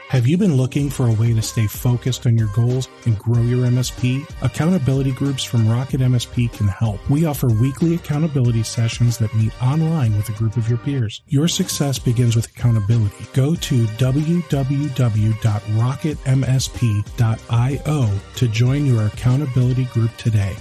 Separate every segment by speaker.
Speaker 1: Have you been looking for a way to stay focused on your goals and grow your MSP? Accountability groups from RocketMSP can help. We offer weekly accountability sessions that meet online with a group of your peers. Your success begins with accountability. Go to www.rocketmsp.io to join your accountability group today.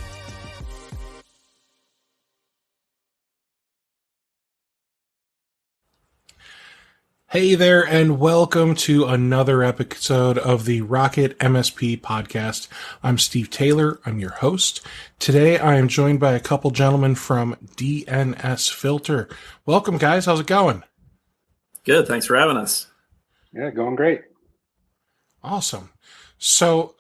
Speaker 1: Hey there, and welcome to another episode of the Rocket MSP podcast. I'm Steve Taylor. I'm your host. Today, I am joined by a couple gentlemen from DNSFilter. Welcome, guys. How's it going?
Speaker 2: Good. Thanks for having us.
Speaker 3: Yeah, going great.
Speaker 1: Awesome. So,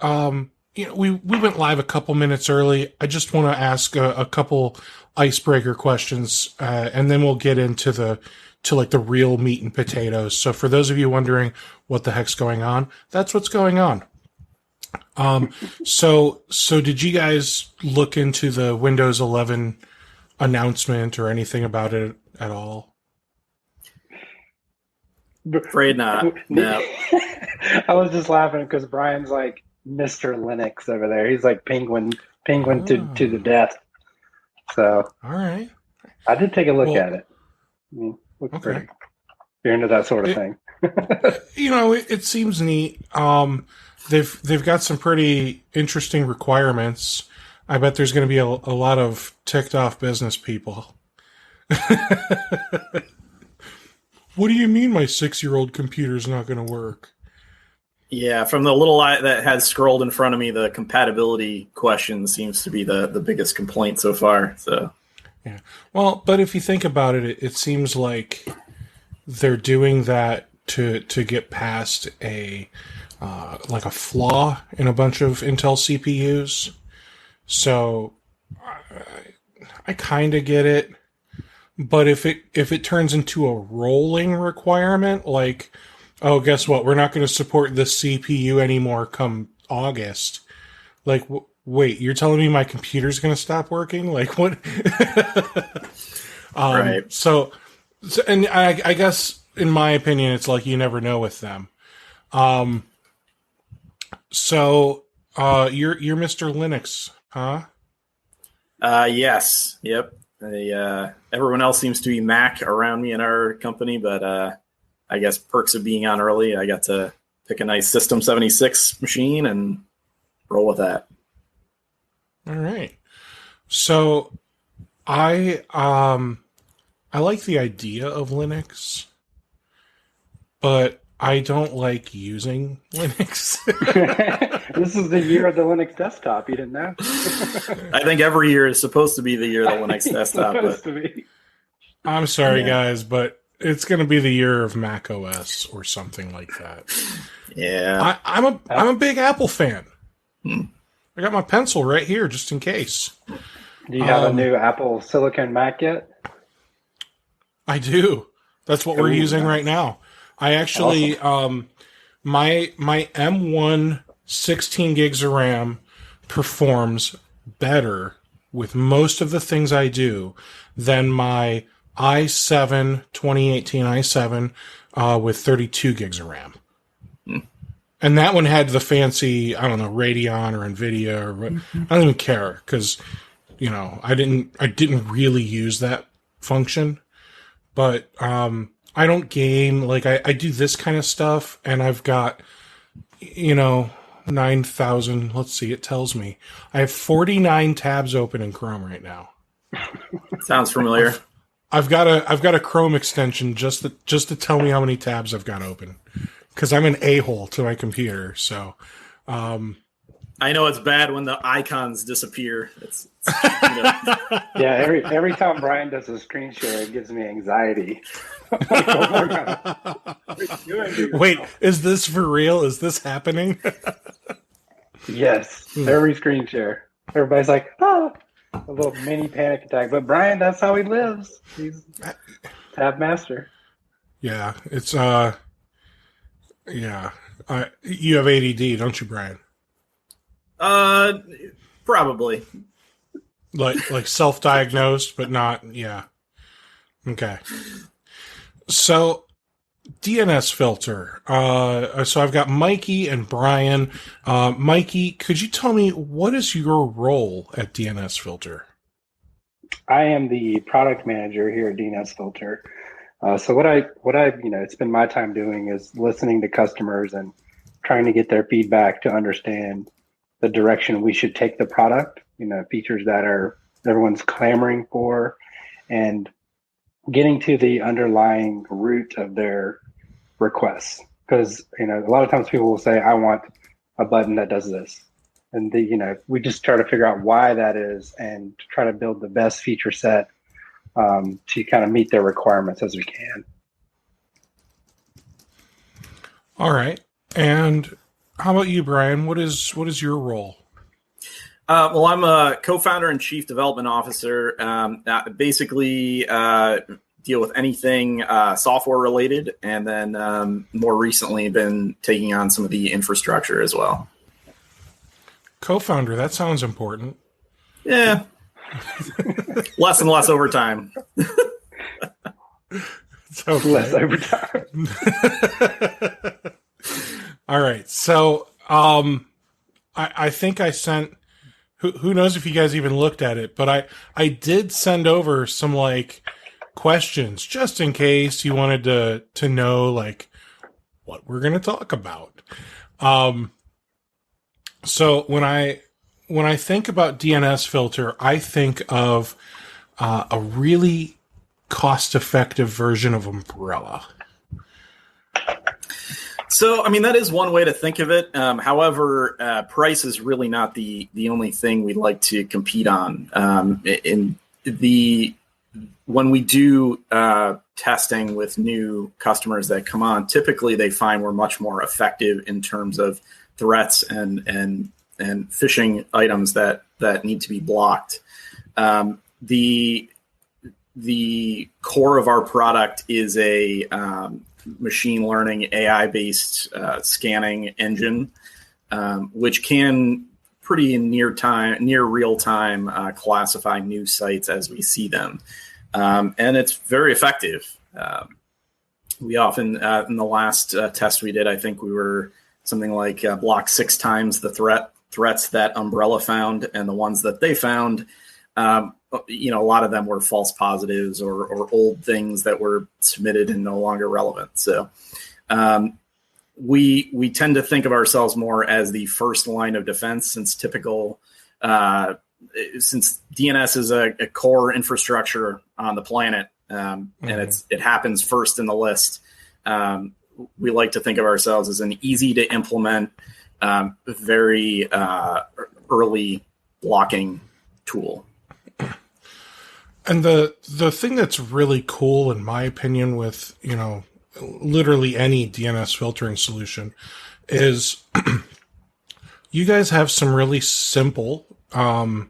Speaker 1: we went live a couple minutes early. I just want to ask a couple icebreaker questions, and then we'll get into the real meat and potatoes. So for those of you wondering what the heck's going on, that's what's going on. So did you guys look into the Windows 11 announcement or anything about it at all?
Speaker 2: Afraid not. No.
Speaker 3: I was just laughing because Brian's like Mr. Linux over there. He's like penguin to the death. So
Speaker 1: all right.
Speaker 3: I did take a look at it. I mean, looks pretty. If you're into that sort of thing.
Speaker 1: It seems neat. They've got some pretty interesting requirements. I bet there's going to be a lot of ticked off business people. What do you mean my 6-year-old computer's not going to work?
Speaker 2: Yeah, from the little that has scrolled in front of me, the compatibility question seems to be the biggest complaint so far. So.
Speaker 1: Yeah. Well, but if you think about it, it seems like they're doing that to get past a flaw in a bunch of Intel CPUs. So I kind of get it. But if it turns into a rolling requirement, like, oh, guess what? We're not going to support this CPU anymore come August. Like, wait, you're telling me my computer's going to stop working? Like, what?
Speaker 2: Right.
Speaker 1: So, and I guess, in my opinion, it's like you never know with them. You're Mr. Linux, huh?
Speaker 2: Yes. Yep. Everyone else seems to be Mac around me in our company, but I guess perks of being on early, I got to pick a nice System 76 machine and roll with that.
Speaker 1: All right. So I like the idea of Linux, but I don't like using Linux.
Speaker 3: This is the year of the Linux desktop. You didn't know?
Speaker 2: I think every year is supposed to be the year of the Linux desktop.
Speaker 1: I'm sorry, guys, but it's going to be the year of Mac OS or something like that.
Speaker 2: Yeah.
Speaker 1: I'm a big Apple fan. I got my pencil right here just in case.
Speaker 3: Do you have a new Apple Silicon Mac yet?
Speaker 1: I do. That's what we're using right now. I actually, awesome. My M1 16 gigs of RAM performs better with most of the things I do than my i7 2018 i7 with 32 gigs of RAM. And that one had the fancy, I don't know, Radeon or NVIDIA or I don't even care because, I didn't really use that function. But I don't game. Like I do this kind of stuff, and I've got 9,000. Let's see, it tells me I have 49 tabs open in Chrome right now.
Speaker 2: Sounds familiar.
Speaker 1: I've got a Chrome extension just to tell me how many tabs I've got open. Because I'm an a-hole to my computer, so
Speaker 2: I know it's bad when the icons disappear. It's
Speaker 3: Yeah, every time Brian does a screen share, it gives me anxiety. Like, oh my God.
Speaker 1: Wait, is this for real? Is this happening?
Speaker 3: Yes, every screen share. Everybody's like, a little mini panic attack. But Brian, that's how he lives. He's tab master.
Speaker 1: Yeah, it's yeah. You have ADD, don't you, Brian?
Speaker 2: Probably.
Speaker 1: Like self-diagnosed, but not. Yeah. Okay. So DNSFilter. So I've got Mikey and Brian. Mikey, could you tell me what is your role at DNSFilter?
Speaker 3: I am the product manager here at DNSFilter. So what I spend my time doing is listening to customers and trying to get their feedback to understand the direction we should take the product, features that everyone's clamoring for, and getting to the underlying root of their requests. Because, a lot of times people will say, I want a button that does this. And we just try to figure out why that is and try to build the best feature set to kind of meet their requirements as we can.
Speaker 1: All right. And how about you, Brian? What is your role?
Speaker 2: Well, I'm a co-founder and chief development officer. Basically, deal with anything software related, and then more recently been taking on some of the infrastructure as well.
Speaker 1: Co-founder, that sounds important.
Speaker 2: Yeah. Less and less over time.
Speaker 1: Okay.
Speaker 3: Less over time.
Speaker 1: All right. So I think I sent, who knows if you guys even looked at it, but I did send over some questions just in case you wanted to know what we're going to talk about. So when I think about DNSFilter, I think of a really cost-effective version of Umbrella.
Speaker 2: So, that is one way to think of it. However, price is really not the only thing we like to compete on. When we do testing with new customers that come on, typically they find we're much more effective in terms of threats and phishing items that need to be blocked. The core of our product is a machine learning AI-based scanning engine, which can pretty near real time classify new sites as we see them, and it's very effective. We often in the last test we did, I think we were something like blocked 6 times the threats that Umbrella found, and the ones that they found, a lot of them were false positives or old things that were submitted and no longer relevant. So we tend to think of ourselves more as the first line of defense, since DNS is a core infrastructure on the planet, and it happens first in the list. We like to think of ourselves as an easy to implement, very early blocking tool.
Speaker 1: And the thing that's really cool, in my opinion, with literally any DNS filtering solution, is you guys have some really simple kind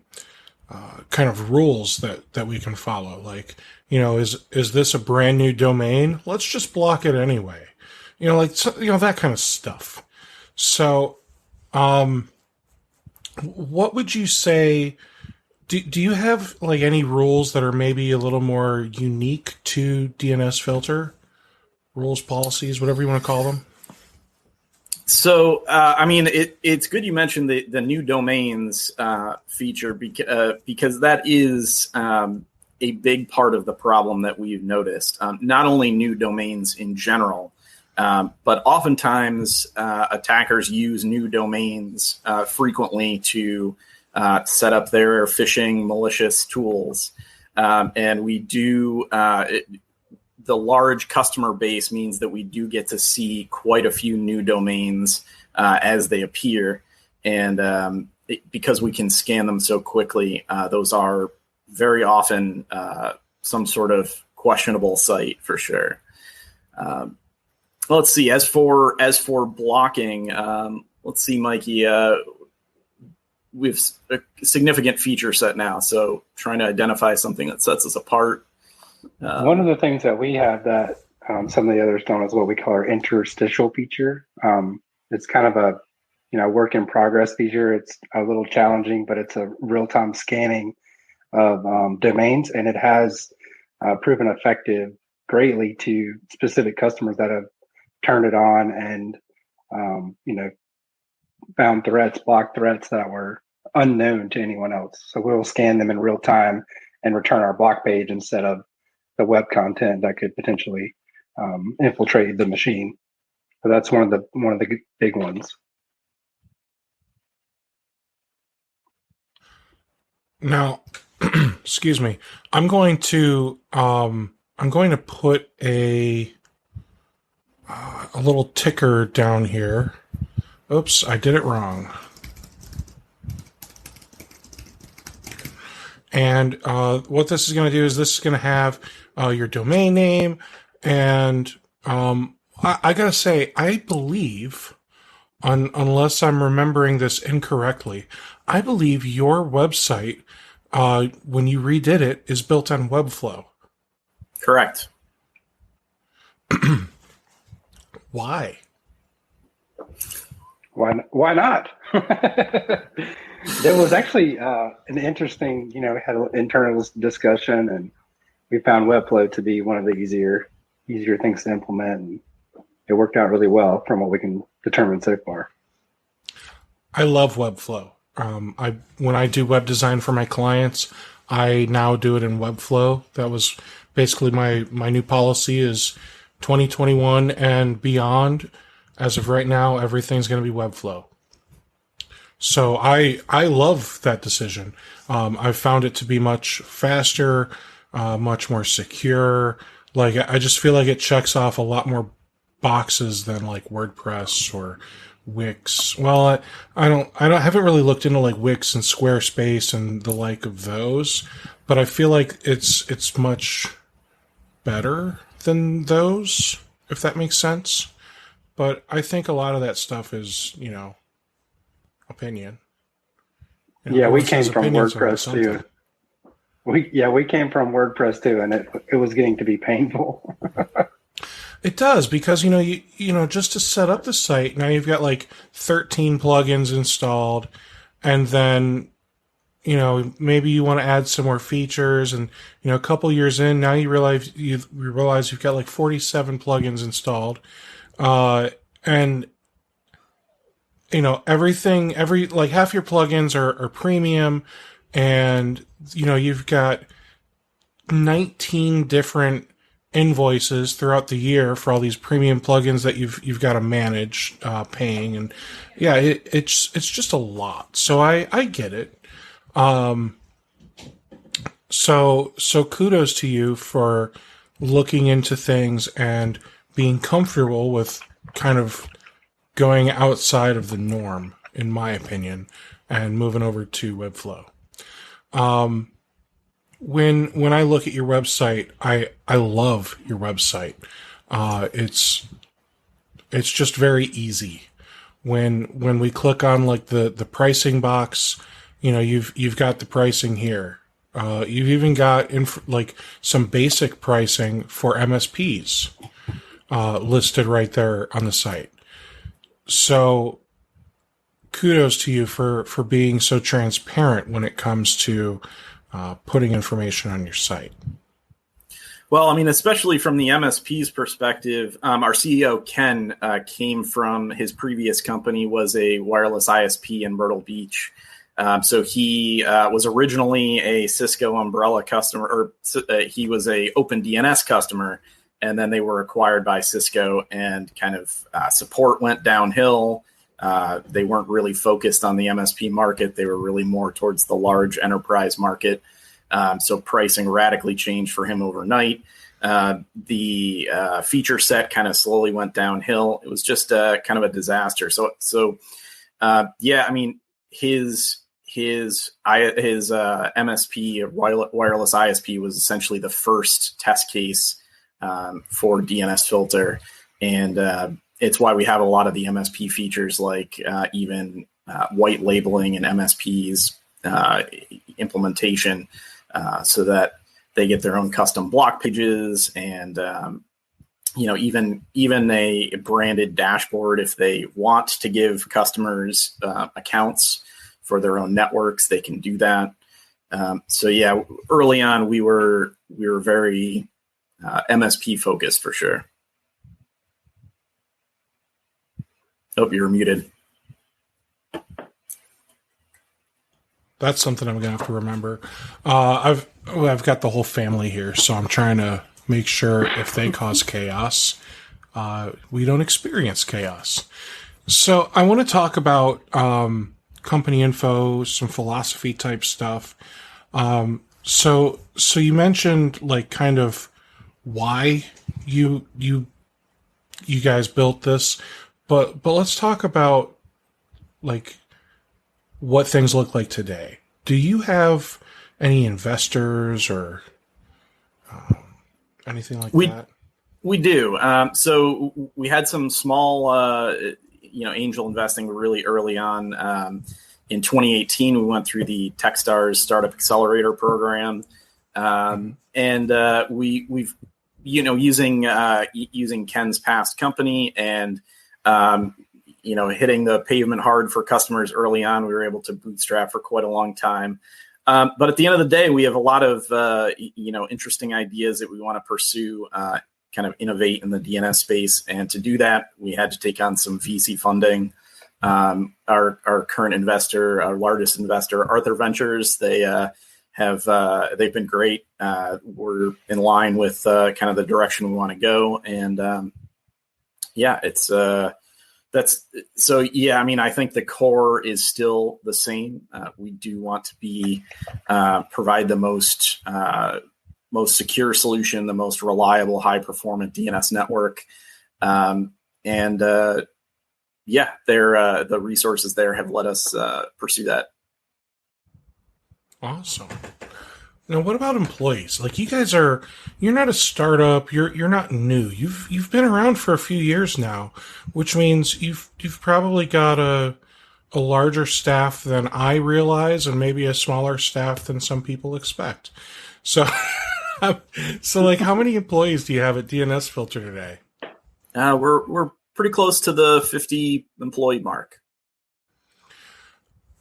Speaker 1: of rules that we can follow. Is this a brand new domain? Let's just block it anyway. That kind of stuff. So, what would you say? Do you have any rules that are maybe a little more unique to DNSFilter? Rules, policies, whatever you want to call them?
Speaker 2: So, it's good you mentioned the new domains feature because that is a big part of the problem that we've noticed. Not only new domains in general, but oftentimes attackers use new domains frequently to set up their phishing malicious tools. And we do, the large customer base means that we do get to see quite a few new domains as they appear. And because we can scan them so quickly, those are very often some sort of questionable site for sure. Let's see. As for blocking, let's see, Mikey. We have a significant feature set now, so trying to identify something that sets us apart.
Speaker 3: One of the things that we have that some of the others don't is what we call our interstitial feature. It's kind of a work in progress feature. It's a little challenging, but it's a real time scanning of domains, and it has proven effective greatly to specific customers that have turned it on and, found threats, blocked threats that were unknown to anyone else. So we'll scan them in real time and return our block page instead of the web content that could potentially infiltrate the machine. So that's one of the big ones.
Speaker 1: Now, excuse me. I'm going to put a little ticker down here. Oops, I did it wrong. And what this is going to do is this is going to have your domain name. And I got to say, I believe, unless I'm remembering this incorrectly, I believe your website, when you redid it, is built on Webflow.
Speaker 2: Correct.
Speaker 3: Why? Why not? There was actually an interesting, we had an internal discussion, and we found Webflow to be one of the easier things to implement, and it worked out really well from what we can determine so far.
Speaker 1: I love Webflow. When I do web design for my clients, I now do it in Webflow. That was basically my new policy is 2021 and beyond. As of right now, everything's going to be Webflow. So I love that decision. I've found it to be much faster, much more secure. Like, I just feel like it checks off a lot more boxes than like WordPress or Wix. Well, I haven't really looked into like Wix and Squarespace and the like of those, but I feel like it's much better than those, if that makes sense. But I think a lot of that stuff is, opinion.
Speaker 3: Yeah, we came from WordPress too. We came from WordPress too, and it was getting to be painful.
Speaker 1: It does, because you just to set up the site, now you've got like 13 plugins installed, and then maybe you want to add some more features, and a couple years in, now you realize you've got like 47 plugins installed, and like half your plugins are premium, and you've got 19 different invoices throughout the year for all these premium plugins that you've got to manage paying, and it's just a lot. So I get it. So kudos to you for looking into things and being comfortable with kind of going outside of the norm, in my opinion, and moving over to Webflow. When I look at your website, I love your website. It's just very easy. When we click on like the pricing box, you've got the pricing here. You've even got like some basic pricing for MSPs listed right there on the site. So kudos to you for being so transparent when it comes to putting information on your site.
Speaker 2: Well, I mean, especially from the MSP's perspective, our CEO, Ken, came from his previous company, was a wireless ISP in Myrtle Beach. So he was originally a Cisco umbrella customer, or he was a Open DNS customer, and then they were acquired by Cisco, and kind of support went downhill. They weren't really focused on the MSP market. They were really more towards the large enterprise market. So pricing radically changed for him overnight. The feature set kind of slowly went downhill. It was just kind of a disaster. So I mean, his MSP, wireless ISP, was essentially the first test case for DNSFilter, and it's why we have a lot of the MSP features, like even white labeling and MSPs implementation, so that they get their own custom block pages, and even a branded dashboard. If they want to give customers accounts for their own networks, they can do that. So yeah, early on we were very MSP focused for sure. Oh, you're muted.
Speaker 1: That's something I'm gonna have to remember. I've got the whole family here, so I'm trying to make sure if they cause chaos, we don't experience chaos. So I want to talk about company info, some philosophy type stuff. So you mentioned like kind of why you guys built this, but let's talk about like what things look like today. Do you have any investors or anything like that?
Speaker 2: We do. So we had some small, angel investing really early on. In 2018, we went through the Techstars Startup Accelerator program, and we've using Ken's past company and hitting the pavement hard for customers early on. We were able to bootstrap for quite a long time. But at the end of the day, we have a lot of, interesting ideas that we want to pursue, kind of innovate in the DNS space. And to do that, we had to take on some VC funding. Our current investor, our largest investor, Arthur Ventures, they've been great. We're in line with kind of the direction we want to go. And I think the core is still the same. We do want to provide the most secure solution, the most reliable, high performant DNS network. The resources there have let us pursue that.
Speaker 1: Awesome. Now, what about employees? Like, you're not a startup. You're not new. You've been around for a few years now, which means you've probably got a larger staff than I realize, and maybe a smaller staff than some people expect. So, like, how many employees do you have at DNSFilter today?
Speaker 2: We're pretty close to the 50 employee mark.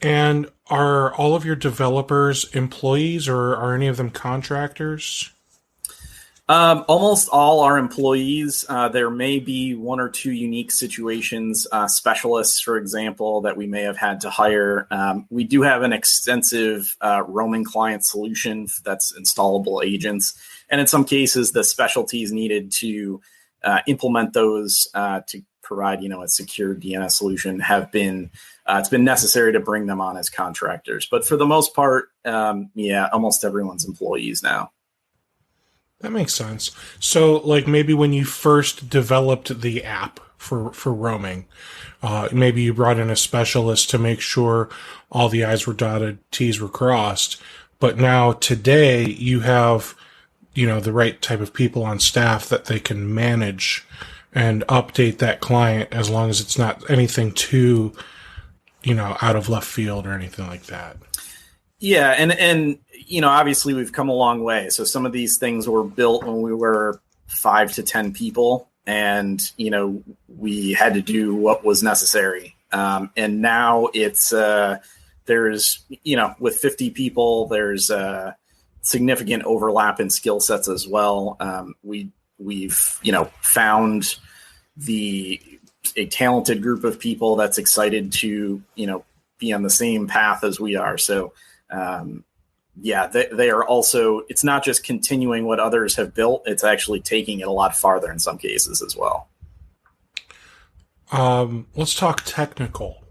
Speaker 1: And are all of your developers employees, or are any of them contractors?
Speaker 2: Almost all are employees. There may be one or two unique situations, specialists, for example, that we may have had to hire. We do have an extensive roaming client solution that's installable agents. And in some cases, the specialties needed to implement those to provide, a secure DNS solution have been, it's been necessary to bring them on as contractors. But for the most part, almost everyone's employees now.
Speaker 1: That makes sense. So, like, maybe when you first developed the app for roaming, maybe you brought in a specialist to make sure all the I's were dotted, T's were crossed. But now today you have, the right type of people on staff that they can manage and update that client as long as it's not anything too, out of left field or anything like that.
Speaker 2: Yeah. And obviously we've come a long way. So some of these things were built when we were 5 to 10 people and, we had to do what was necessary. And now it's, there's, with 50 people, there's significant overlap in skill sets as well. We've found a talented group of people that's excited to, be on the same path as we are. So, they are also, it's not just continuing what others have built, it's actually taking it a lot farther in some cases as well.
Speaker 1: Let's talk technical.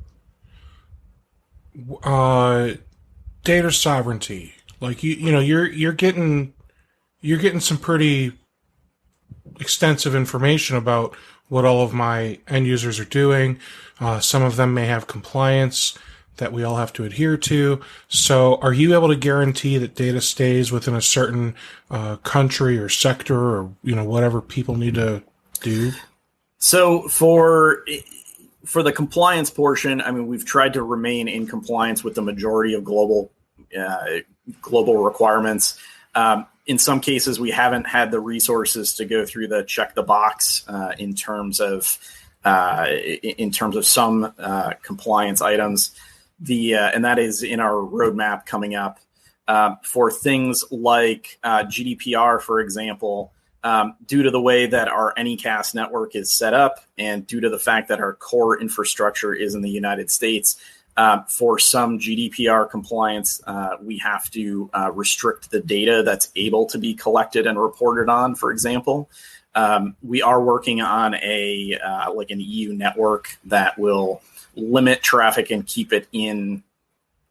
Speaker 1: Data sovereignty. Like you're getting some pretty extensive information about what all of my end users are doing. Some of them may have compliance that we all have to adhere to. So are you able to guarantee that data stays within a certain country or sector or, whatever people need to do?
Speaker 2: So for the compliance portion, we've tried to remain in compliance with the majority of global requirements. In some cases, we haven't had the resources to go through the check the box in terms of some compliance items. And that is in our roadmap coming up for things like GDPR, for example. due to the way that our Anycast network is set up and due to the fact that our core infrastructure is in the United States, for some GDPR compliance, we have to restrict the data that's able to be collected and reported on, for example. We are working on an EU network that will limit traffic and keep it in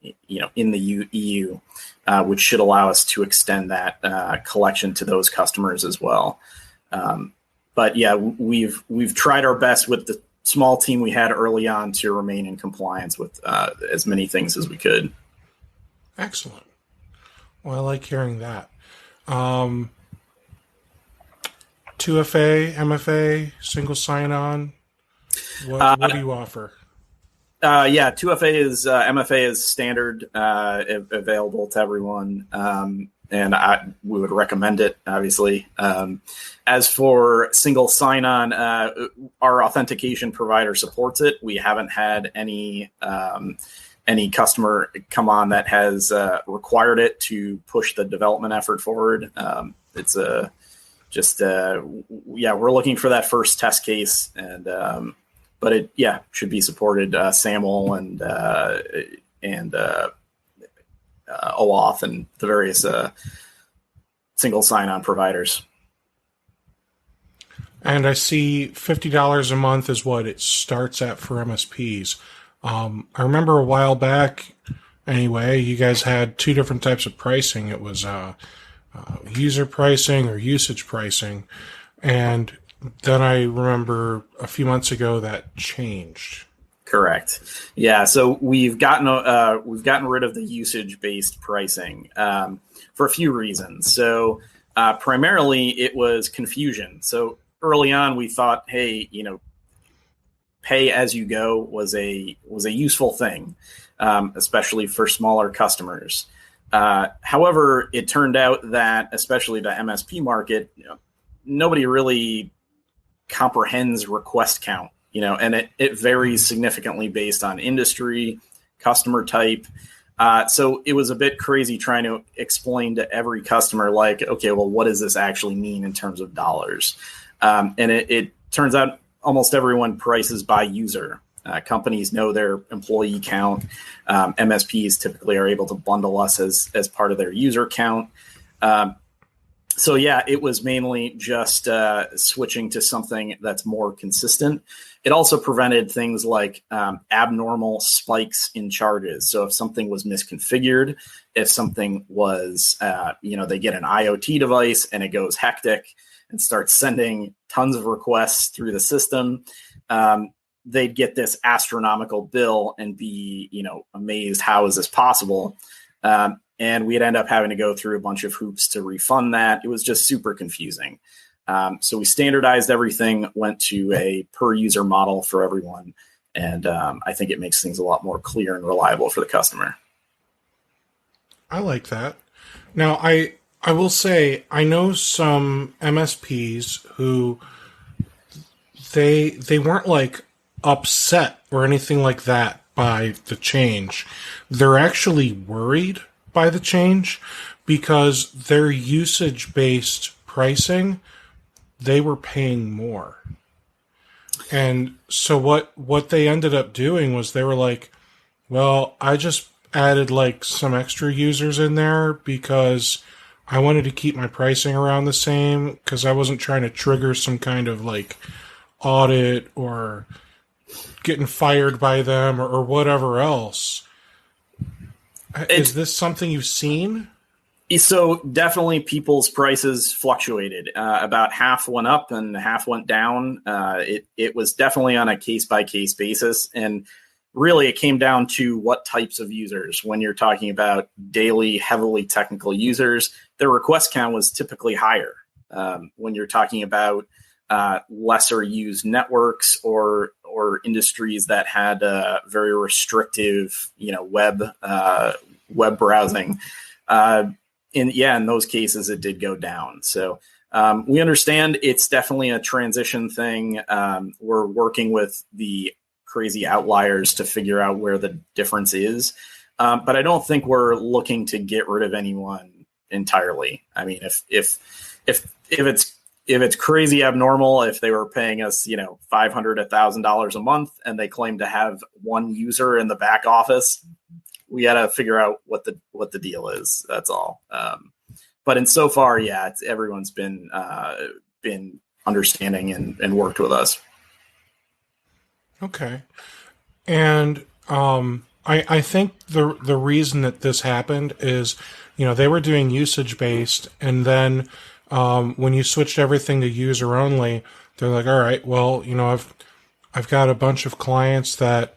Speaker 2: the EU, which should allow us to extend that collection to those customers as well. But yeah, we've tried our best with the small team we had early on to remain in compliance with as many things as we could.
Speaker 1: Excellent. Well, I like hearing that. 2FA, MFA, single sign-on. What do you offer?
Speaker 2: 2FA is MFA is standard, available to everyone, and we would recommend it, obviously. As for single sign-on, our authentication provider supports it. We haven't had any customer come on that has required it to push the development effort forward. We're looking for that first test case, and but it should be supported. SAML and OAuth and the various single sign-on providers.
Speaker 1: And I see $50 a month is what it starts at for MSPs. I remember a while back, anyway, you guys had two different types of pricing. It was user pricing or usage pricing, and then I remember a few months ago that changed.
Speaker 2: Correct. Yeah. So we've gotten rid of the usage-based pricing for a few reasons. So primarily it was confusion. So early on we thought, hey, pay as you go was a useful thing, especially for smaller customers. However, it turned out that especially the MSP market, nobody really comprehends request count, and it varies significantly based on industry, customer type. So it was a bit crazy trying to explain to every customer, like, okay, well, what does this actually mean in terms of dollars? And it turns out almost everyone prices by user. Companies know their employee count. MSPs typically are able to bundle us as part of their user count. So yeah, it was mainly just switching to something that's more consistent. It also prevented things like abnormal spikes in charges. So if something was misconfigured, if something was, they get an IoT device and it goes hectic and starts sending tons of requests through the system, they'd get this astronomical bill and be, amazed, how is this possible? And we'd end up having to go through a bunch of hoops to refund that. It was just super confusing. So we standardized everything, went to a per user model for everyone. And I think it makes things a lot more clear and reliable for the customer.
Speaker 1: I like that. Now, I will say, I know some MSPs who they weren't like upset or anything like that by the change. They're actually worried by the change because their usage-based pricing, they were paying more. And so what they ended up doing was they were like, well, I just added like some extra users in there because I wanted to keep my pricing around the same because I wasn't trying to trigger some kind of like audit or getting fired by them or whatever else. Is this something you've seen?
Speaker 2: So definitely people's prices fluctuated. About half went up and half went down. It was definitely on a case-by-case basis. And really, it came down to what types of users. When you're talking about daily, heavily technical users, their request count was typically higher. When you're talking about lesser used networks or industries that had very restrictive, web browsing, in those cases, it did go down. So we understand it's definitely a transition thing. We're working with the crazy outliers to figure out where the difference is. But I don't think we're looking to get rid of anyone entirely. I mean, if it's it's crazy abnormal, if they were paying us, $500, $1,000 a month, and they claim to have one user in the back office, we got to figure out what the deal is. That's all. But in so far, everyone's been understanding and worked with us.
Speaker 1: Okay. And I think the reason that this happened is, they were doing usage based, and then when you switched everything to user only, they're like, all right, well, I've got a bunch of clients that,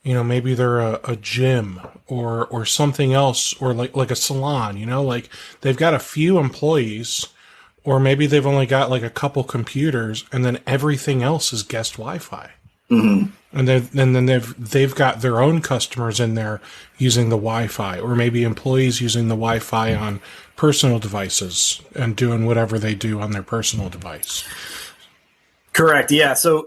Speaker 1: maybe they're a gym or something else, or like a salon, like they've got a few employees, or maybe they've only got like a couple computers, and then everything else is guest Wi-Fi.
Speaker 2: Mm-hmm.
Speaker 1: And then they've got their own customers in there using the Wi-Fi, or maybe employees using the Wi-Fi on personal devices and doing whatever they do on their personal device.
Speaker 2: Correct. Yeah. So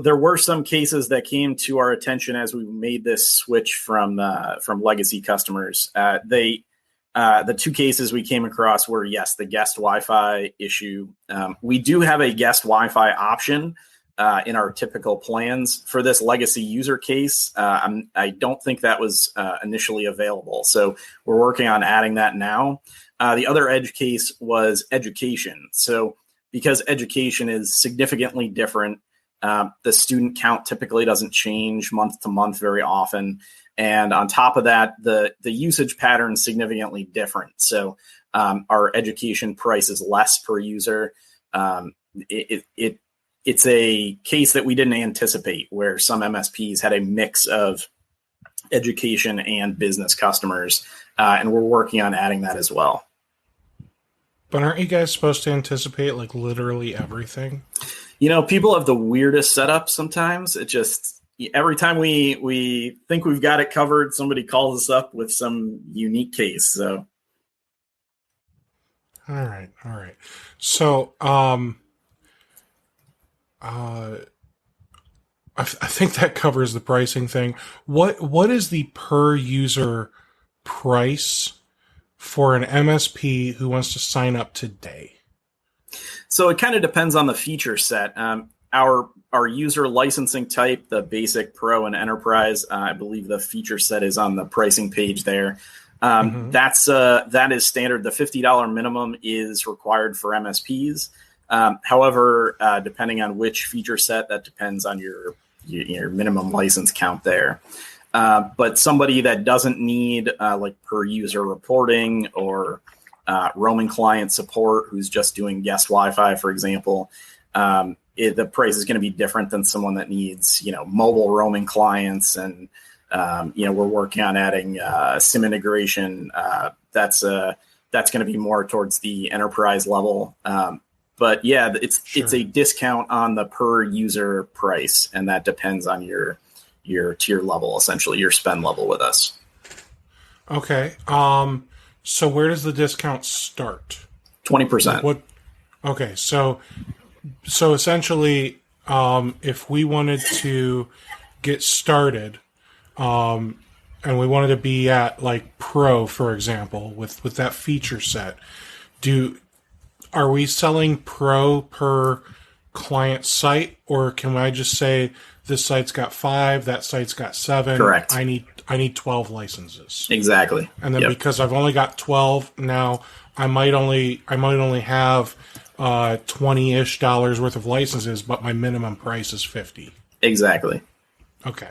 Speaker 2: there were some cases that came to our attention as we made this switch from legacy customers. The two cases we came across were, yes, the guest Wi-Fi issue. We do have a guest Wi-Fi option in our typical plans for this legacy user case. I don't think that was initially available, so we're working on adding that now. The other edge case was education. So because education is significantly different, the student count typically doesn't change month to month very often. And on top of that, the usage pattern is significantly different. So our education price is less per user. It's a case that we didn't anticipate, where some MSPs had a mix of education and business customers, and we're working on adding that as well.
Speaker 1: But aren't you guys supposed to anticipate like literally everything?
Speaker 2: People have the weirdest setup sometimes. It just, every time we think we've got it covered, somebody calls us up with some unique case. So,
Speaker 1: all right. So, I think that covers the pricing thing. What is the per user price for an MSP who wants to sign up today?
Speaker 2: So it kind of depends on the feature set. Our user licensing type, the basic, pro, and enterprise, I believe the feature set is on the pricing page there. That is standard. The $50 minimum is required for MSPs. However, depending on which feature set, that depends on your minimum license count there. But somebody that doesn't need like per user reporting or roaming client support, who's just doing guest Wi-Fi, for example, the price is going to be different than someone that needs, mobile roaming clients. And, we're working on adding SIM integration. That's going to be more towards the enterprise level. But yeah, it's a discount on the per user price, and that depends on your tier level, essentially your spend level with us.
Speaker 1: Okay. So where does the discount start?
Speaker 2: 20%.
Speaker 1: What? Okay. So essentially, if we wanted to get started, and we wanted to be at like Pro, for example, with that feature set, are we selling Pro per client site, or can I just say this site's got 5, that site's got 7?
Speaker 2: Correct.
Speaker 1: I need 12 licenses.
Speaker 2: Exactly.
Speaker 1: And then because I've only got 12 now, I might only have $20-ish worth of licenses, but my minimum price is $50.
Speaker 2: Exactly.
Speaker 1: Okay.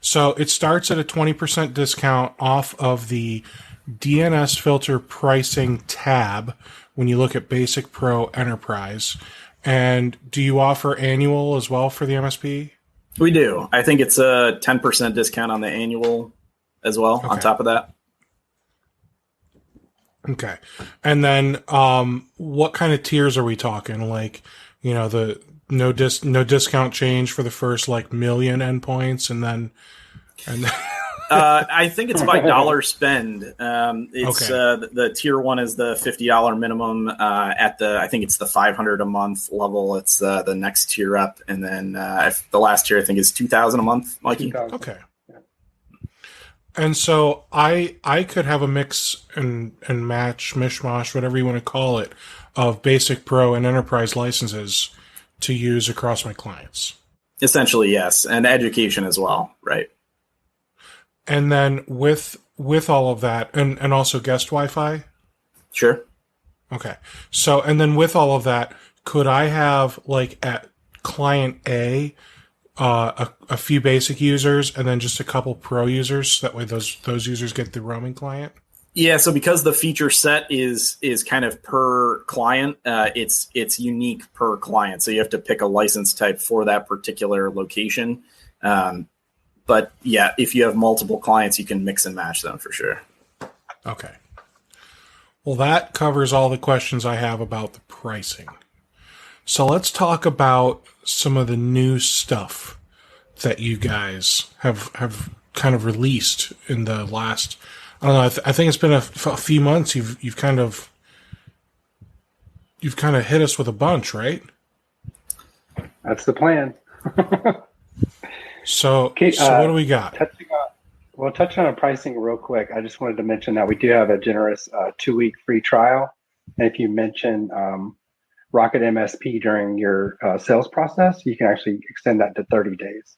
Speaker 1: So it starts at a 20% discount off of the DNSFilter pricing tab when you look at Basic, Pro, Enterprise. And do you offer annual as well for the MSP?
Speaker 2: We do. I think it's a 10% discount on the annual as well, on top of that.
Speaker 1: Okay. And then what kind of tiers are we talking? Like, the no discount change for the first like million endpoints, and then
Speaker 2: I think it's by dollar spend. It's the tier 1 is the $50 minimum. I think it's the $500 a month level. It's the next tier up, and then the last tier I think is $2,000 a month, Mikey.
Speaker 1: Okay. And so I could have a mix and match, mishmash, whatever you want to call it, of basic, pro, and enterprise licenses to use across my clients.
Speaker 2: Essentially, yes, and education as well, right?
Speaker 1: And then with all of that, and also guest Wi-Fi?
Speaker 2: Sure.
Speaker 1: Okay. So, and then with all of that, could I have, like, at client A, a few basic users and then just a couple pro users, so that way those users get the roaming client?
Speaker 2: Yeah, so because the feature set is kind of per client, it's unique per client. So you have to pick a license type for that particular location. But yeah, if you have multiple clients, you can mix and match them for sure.
Speaker 1: Okay. Well, that covers all the questions I have about the pricing. So let's talk about some of the new stuff that you guys have kind of released in the last, I don't know, I think it's been a few months. You've kind of hit us with a bunch, right?
Speaker 3: That's the plan.
Speaker 1: So what do we got?
Speaker 3: Touching on pricing real quick, I just wanted to mention that we do have a generous 2-week free trial. And if you mention RocketMSP during your sales process, you can actually extend that to 30 days.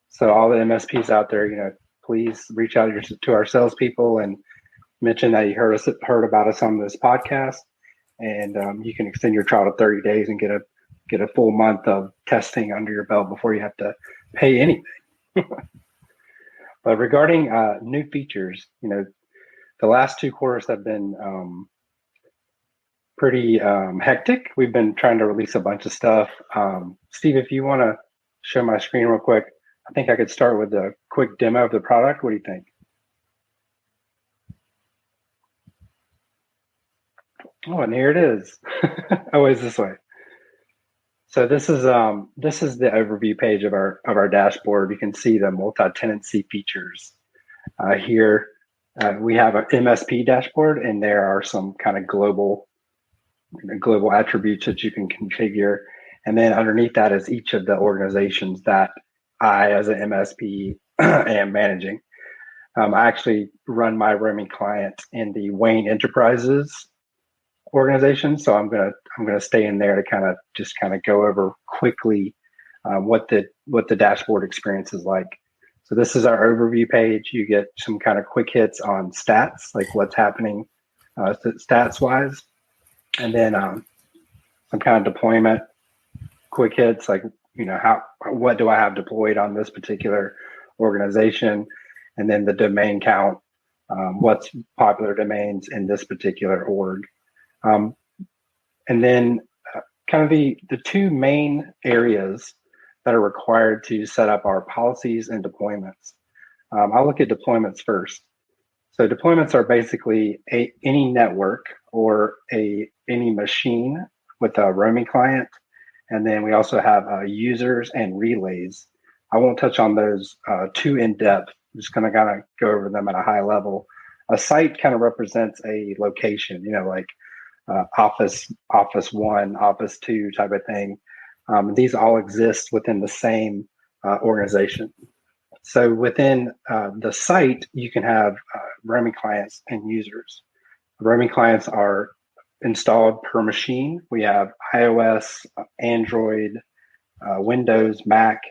Speaker 3: So all the MSPs out there, please reach out to our salespeople and mention that you heard about us on this podcast, and you can extend your trial to 30 days and get a full month of testing under your belt before you have to pay anything. But regarding new features, the last 2 quarters have been pretty hectic. We've been trying to release a bunch of stuff. Steve, if you want to show my screen real quick, I think I could start with a quick demo of the product. What do you think? Oh, and here it is. Always this way. So this is the overview page of our dashboard. You can see the multi-tenancy features. Here we have an MSP dashboard, and there are some kind of global attributes that you can configure. And then underneath that is each of the organizations that I, as an MSP, am managing. I actually run my roaming client in the Wayne Enterprises organization, so I'm gonna stay in there to kind of go over quickly what the dashboard experience is like. So this is our overview page. You get some kind of quick hits on stats, like what's happening stats wise, and then some kind of deployment quick hits, like what do I have deployed on this particular organization, and then the domain count, what's popular domains in this particular org. And then kind of the 2 main areas that are required to set up our policies and deployments. I'll look at deployments first. So deployments are basically any network or any machine with a roaming client. And then we also have users and relays. I won't touch on those too in depth. I'm just going to kind of go over them at a high level. A site kind of represents a location, like Office 1, Office 2 type of thing. These all exist within the same organization. So within the site, you can have roaming clients and users. Roaming clients are installed per machine. We have iOS, Android, Windows, Mac.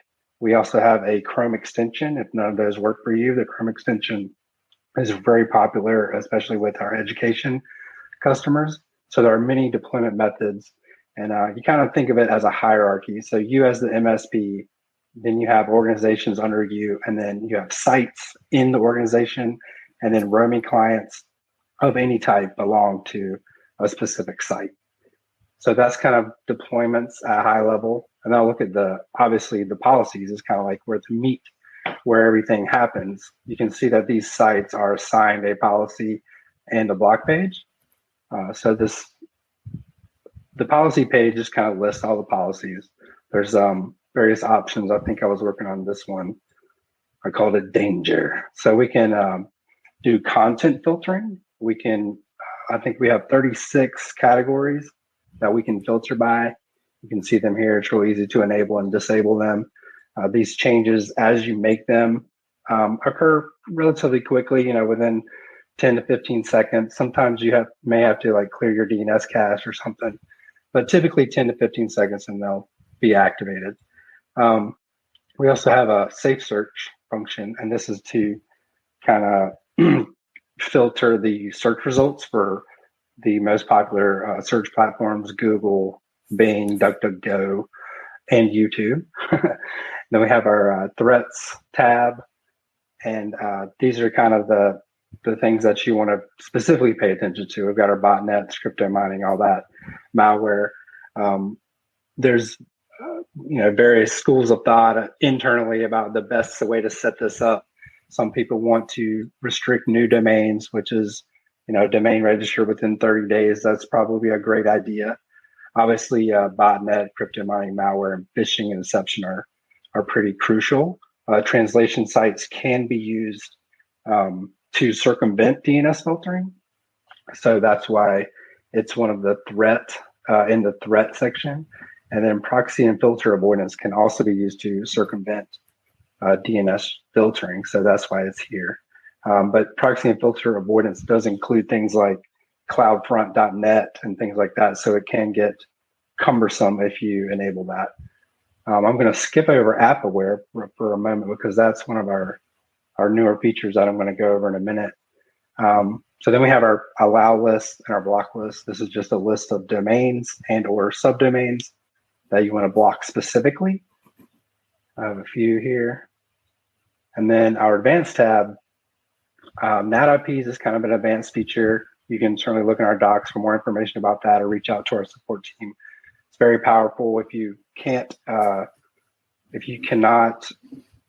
Speaker 3: We also have a Chrome extension. If none of those work for you, the Chrome extension is very popular, especially with our education customers. So there are many deployment methods, and you kind of think of it as a hierarchy. So you as the MSP, then you have organizations under you, and then you have sites in the organization, and then roaming clients of any type belong to a specific site. So that's kind of deployments at a high level. And I'll look at obviously the policies is kind of like where the meat, where everything happens. You can see that these sites are assigned a policy and a block page. So the policy page just kind of lists all the policies. There's various options. I think I was working on this one. I called it danger. So we can do content filtering. We can, I think we have 36 categories that we can filter by. You can see them here. It's really easy to enable and disable them. These changes, as you make them, occur relatively quickly, within 10 to 15 seconds. Sometimes you may have to like clear your DNS cache or something, but typically 10 to 15 seconds and they'll be activated. We also have a safe search function, and this is to kind of filter the search results for the most popular search platforms, Google, Bing, DuckDuckGo, and YouTube. Then we have our threats tab, and these are kind of the things that you want to specifically pay attention to. We've got our botnets, crypto mining, all that, malware. There's various schools of thought internally about the best way to set this up. Some people want to restrict new domains, which is, domain register within 30 days. That's probably a great idea. Obviously, botnet, crypto mining, malware, and phishing and deception are pretty crucial. Translation sites can be used to circumvent DNS filtering. So that's why it's one of the threat in the threat section. And then proxy and filter avoidance can also be used to circumvent DNS filtering. So that's why it's here. But proxy and filter avoidance does include things like cloudfront.net and things like that. So it can get cumbersome if you enable that. I'm going to skip over app aware for a moment because that's one of our newer features that I'm going to go over in a minute. So then we have our allow list and our block list. This is just a list of domains and or subdomains that you want to block specifically. I have a few here. And then our advanced tab, NAT IPs is kind of an advanced feature. You can certainly look in our docs for more information about that or reach out to our support team. It's very powerful. If you cannot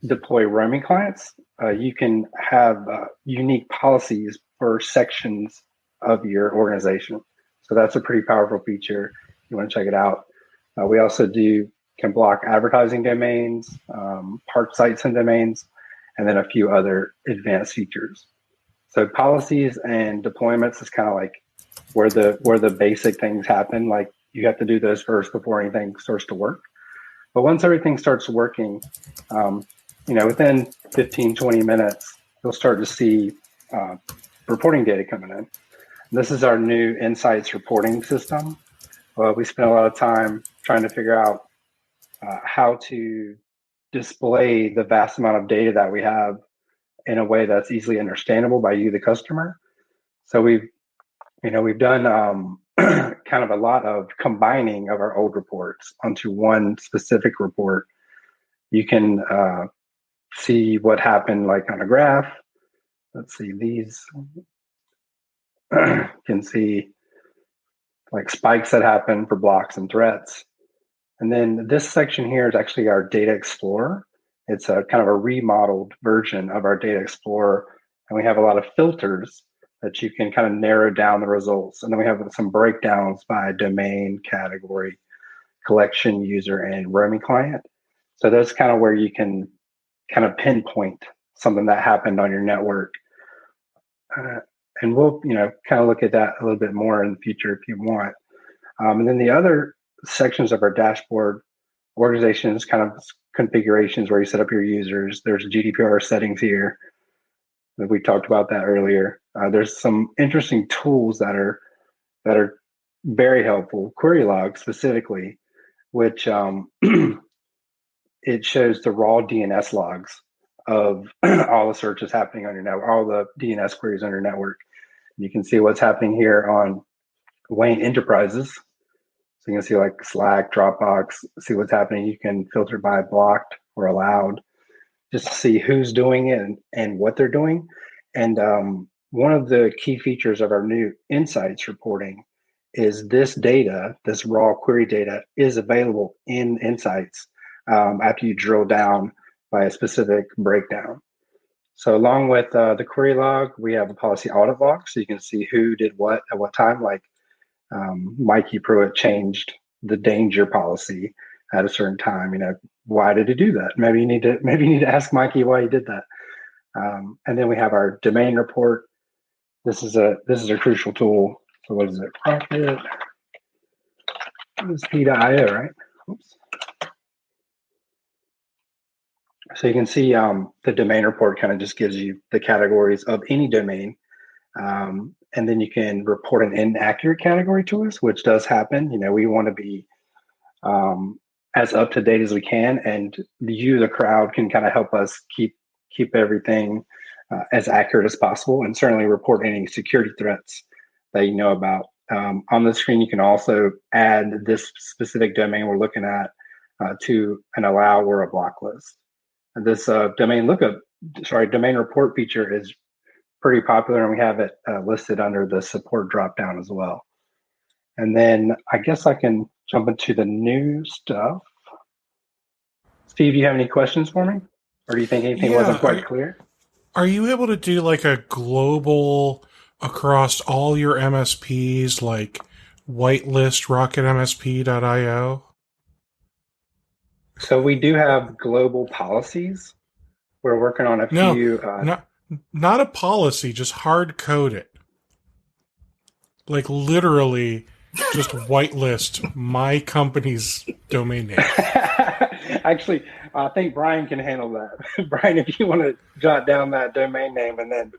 Speaker 3: deploy roaming clients, you can have unique policies for sections of your organization. So that's a pretty powerful feature. You want to check it out. We also can block advertising domains, park sites and domains, and then a few other advanced features. So policies and deployments is kind of like where the basic things happen. Like you have to do those first before anything starts to work. But once everything starts working, within 15, 20 minutes, you'll start to see reporting data coming in. This is our new insights reporting system. We spent a lot of time trying to figure out how to display the vast amount of data that we have in a way that's easily understandable by you, the customer. So we've done kind of a lot of combining of our old reports onto one specific report. You can see what happened like on a graph. Let's see, these you can see like spikes that happen for blocks and threats. And then this section here is actually our Data Explorer. It's a kind of a remodeled version of our Data Explorer. And we have a lot of filters that you can kind of narrow down the results. And then we have some breakdowns by domain, category, collection, user, and roaming client. So that's kind of where you can kind of pinpoint something that happened on your network. And we'll, kind of look at that a little bit more in the future if you want. And then the other sections of our dashboard, organizations, kind of configurations where you set up your users. There's GDPR settings here. We talked about that earlier. There's some interesting tools that are very helpful. Query log specifically, which it shows the raw DNS logs of all the searches happening on your network, all the DNS queries on your network. You can see what's happening here on Wayne Enterprises. So you can see like Slack, Dropbox, see what's happening. You can filter by blocked or allowed, just to see who's doing it and what they're doing. And one of the key features of our new insights reporting is this data, this raw query data, is available in insights after you drill down by a specific breakdown. So along with the query log, we have a policy audit log, so you can see who did what at what time. Like Mikey Pruitt changed the danger policy at a certain time. Why did he do that? Maybe you need to ask Mikey why he did that. And then we have our domain report. This is a crucial tool. So what is it? RocketMSP.io, right? Oops. So you can see the domain report kind of just gives you the categories of any domain And then you can report an inaccurate category to us, which does happen. We want to be as up to date as we can, and you, the crowd, can kind of help us keep everything as accurate as possible, and certainly report any security threats that you know about. On the screen, you can also add this specific domain we're looking at to an allow or a block list. And this domain report feature is pretty popular, and we have it listed under the support dropdown as well. And then I guess I can jump into the new stuff. Steve, you have any questions for me? Or do you think anything wasn't quite clear?
Speaker 1: Are you able to do like a global across all your MSPs, like whitelist RocketMSP.io?
Speaker 3: So we do have global policies. We're working on a few.
Speaker 1: Not a policy, just hard code it. Like literally just whitelist my company's domain name.
Speaker 3: Actually, I think Brian can handle that. Brian, if you want to jot down that domain name and then,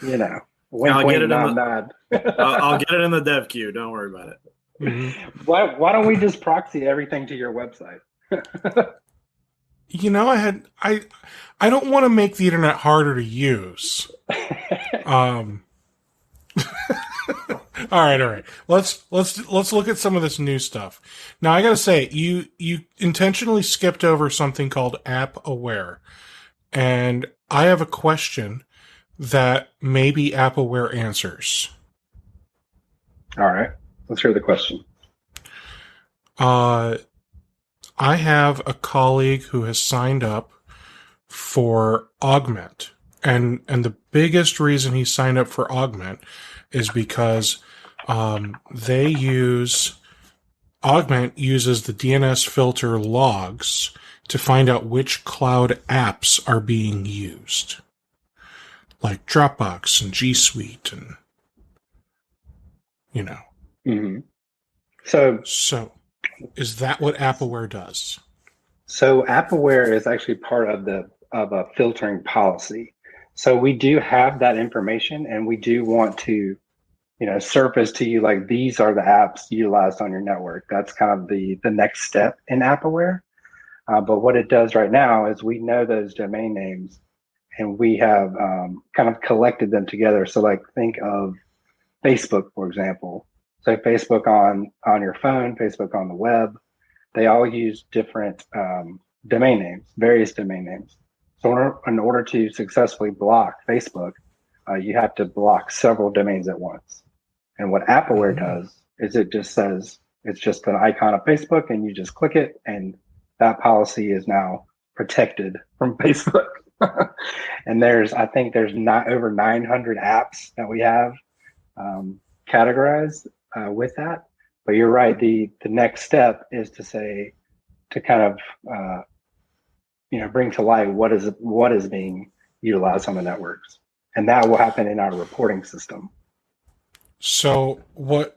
Speaker 2: I'll get it I'll get it in the dev queue. Don't worry about it.
Speaker 1: Mm-hmm.
Speaker 3: Why don't we just proxy everything to your website?
Speaker 1: I don't want to make the internet harder to use. All right. Let's look at some of this new stuff. Now, I got to say, you intentionally skipped over something called App Aware, and I have a question that maybe App Aware answers.
Speaker 3: All right, let's hear the question.
Speaker 1: I have a colleague who has signed up for Augment, and the biggest reason he signed up for Augment is because Augment uses the DNSFilter logs to find out which cloud apps are being used, like Dropbox and G Suite, and
Speaker 3: Mm-hmm.
Speaker 1: So, is that what AppAware does?
Speaker 3: So AppAware is actually part of a filtering policy. So we do have that information, and we do want to, surface to you like these are the apps utilized on your network. That's kind of the next step in AppAware. But what it does right now is we know those domain names, and we have kind of collected them together. So like think of Facebook, for example. So Facebook on your phone, Facebook on the web, they all use different domain names, various domain names. So in order to successfully block Facebook, you have to block several domains at once. And what AppAware does is it just says it's just an icon of Facebook, and you just click it, and that policy is now protected from Facebook. And I think there's not over 900 apps that we have categorized with that. But you're right. The next step is to kind of bring to light what is being utilized on the networks, and that will happen in our reporting system.
Speaker 1: So what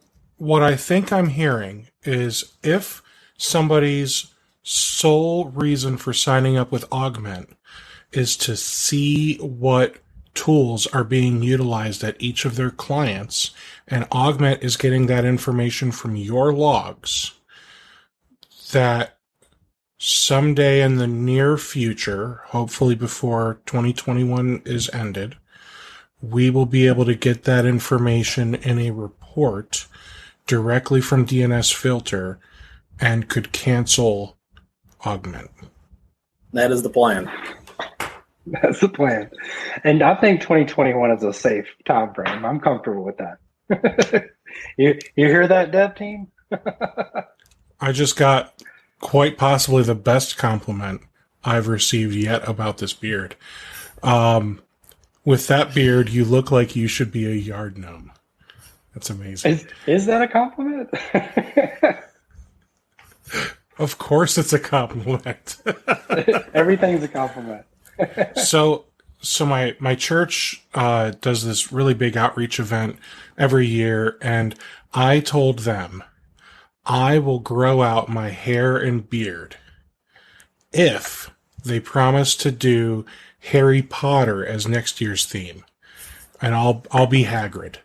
Speaker 1: I think I'm hearing is if somebody's sole reason for signing up with Augment is to see what tools are being utilized at each of their clients, and Augment is getting that information from your logs, that someday in the near future, hopefully before 2021 is ended, we will be able to get that information in a report directly from DNSFilter and could cancel Augment.
Speaker 2: That is the plan.
Speaker 3: That's the plan. And I think 2021 is a safe time frame. I'm comfortable with that. You hear that, dev team?
Speaker 1: I just got quite possibly the best compliment I've received yet about this beard. With that beard, you look like you should be a yard gnome. That's amazing.
Speaker 3: Is that a compliment?
Speaker 1: Of course it's a compliment.
Speaker 3: Everything's a compliment.
Speaker 1: So my church does this really big outreach event every year, and I told them I will grow out my hair and beard if they promise to do Harry Potter as next year's theme. and I'll be Hagrid.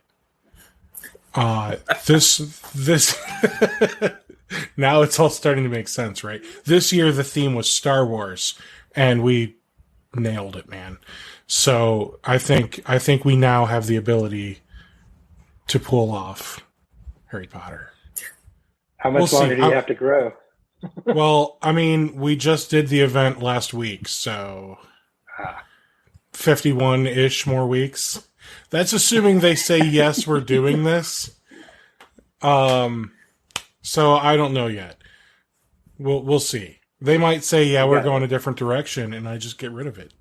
Speaker 1: This now it's all starting to make sense, right? This year the theme was Star Wars, and we nailed it, man. So I think we now have the ability to pull off Harry Potter.
Speaker 3: How much longer do you have to grow?
Speaker 1: Well, I mean, we just did the event last week, so 51-ish more weeks. That's assuming they say, yes, we're doing this. So I don't know yet. We'll see. They might say, yeah, we're going a different direction, and I just get rid of it.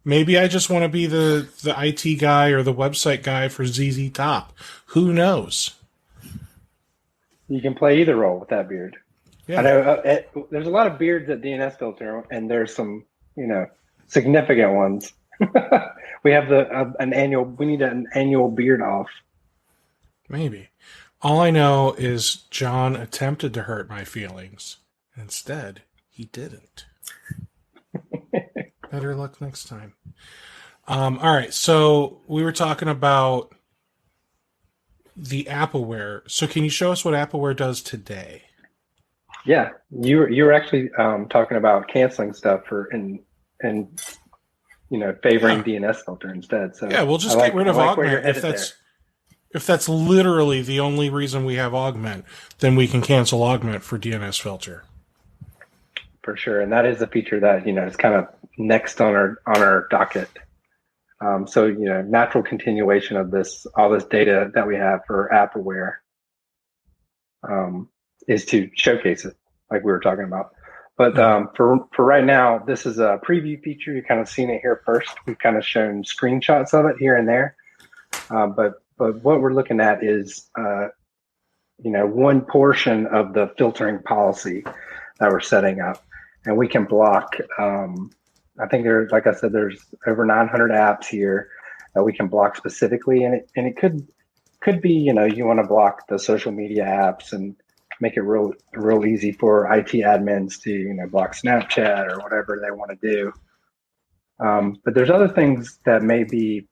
Speaker 1: Maybe I just want to be the IT guy or the website guy for ZZ Top. Who knows?
Speaker 3: You can play either role with that beard.
Speaker 1: Yeah.
Speaker 3: I know there's a lot of beards at DNSFilter, and there's some, significant ones. We have we need an annual beard off.
Speaker 1: Maybe. All I know is John attempted to hurt my feelings. Instead, he didn't. Better luck next time. All right, so we were talking about the Appleware. So can you show us what Appleware does today?
Speaker 3: Yeah, you were actually talking about canceling stuff and favoring DNSFilter instead. So
Speaker 1: yeah, we'll just get rid of Augment if that's literally the only reason we have Augment. Then we can cancel Augment for DNSFilter.
Speaker 3: For sure, and that is a feature that is kind of next on our docket. So natural continuation of all this data that we have for Appleware is to showcase it, like we were talking about. But for right now, this is a preview feature. You've kind of seen it here first. We've kind of shown screenshots of it here and there. But what we're looking at is one portion of the filtering policy that we're setting up, and we can block. I think there's over 900 apps here that we can block specifically, and it could be you want to block the social media apps and make it real easy for IT admins to block Snapchat or whatever they want to do. But there's other things that may be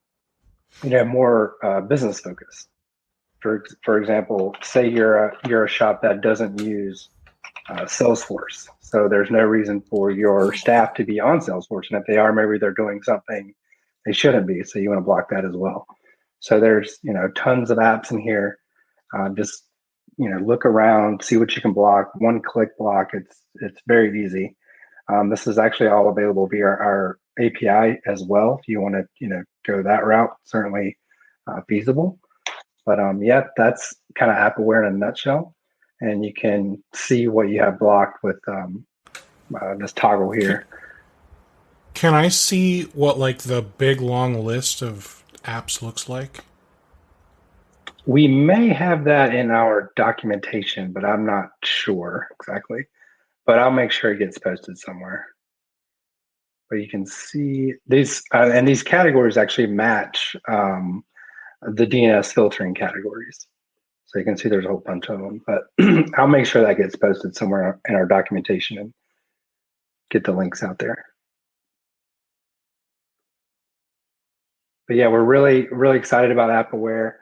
Speaker 3: more business focused. For example, say you're a shop that doesn't use Salesforce, so there's no reason for your staff to be on Salesforce, and if they are, maybe they're doing something they shouldn't be. So you want to block that as well. So there's tons of apps in here. Just look around, see what you can block. One click block. It's very easy. This is actually all available via our API as well. If you want to go that route, certainly feasible. But that's kind of Appleware in a nutshell. And you can see what you have blocked with this toggle here.
Speaker 1: Can I see what the big long list of apps looks like?
Speaker 3: We may have that in our documentation, but I'm not sure exactly. But I'll make sure it gets posted somewhere. But you can see these, and these categories actually match the DNS filtering categories. So you can see there's a whole bunch of them, but I'll make sure that gets posted somewhere in our documentation and get the links out there. But yeah, we're really, really excited about Appleware.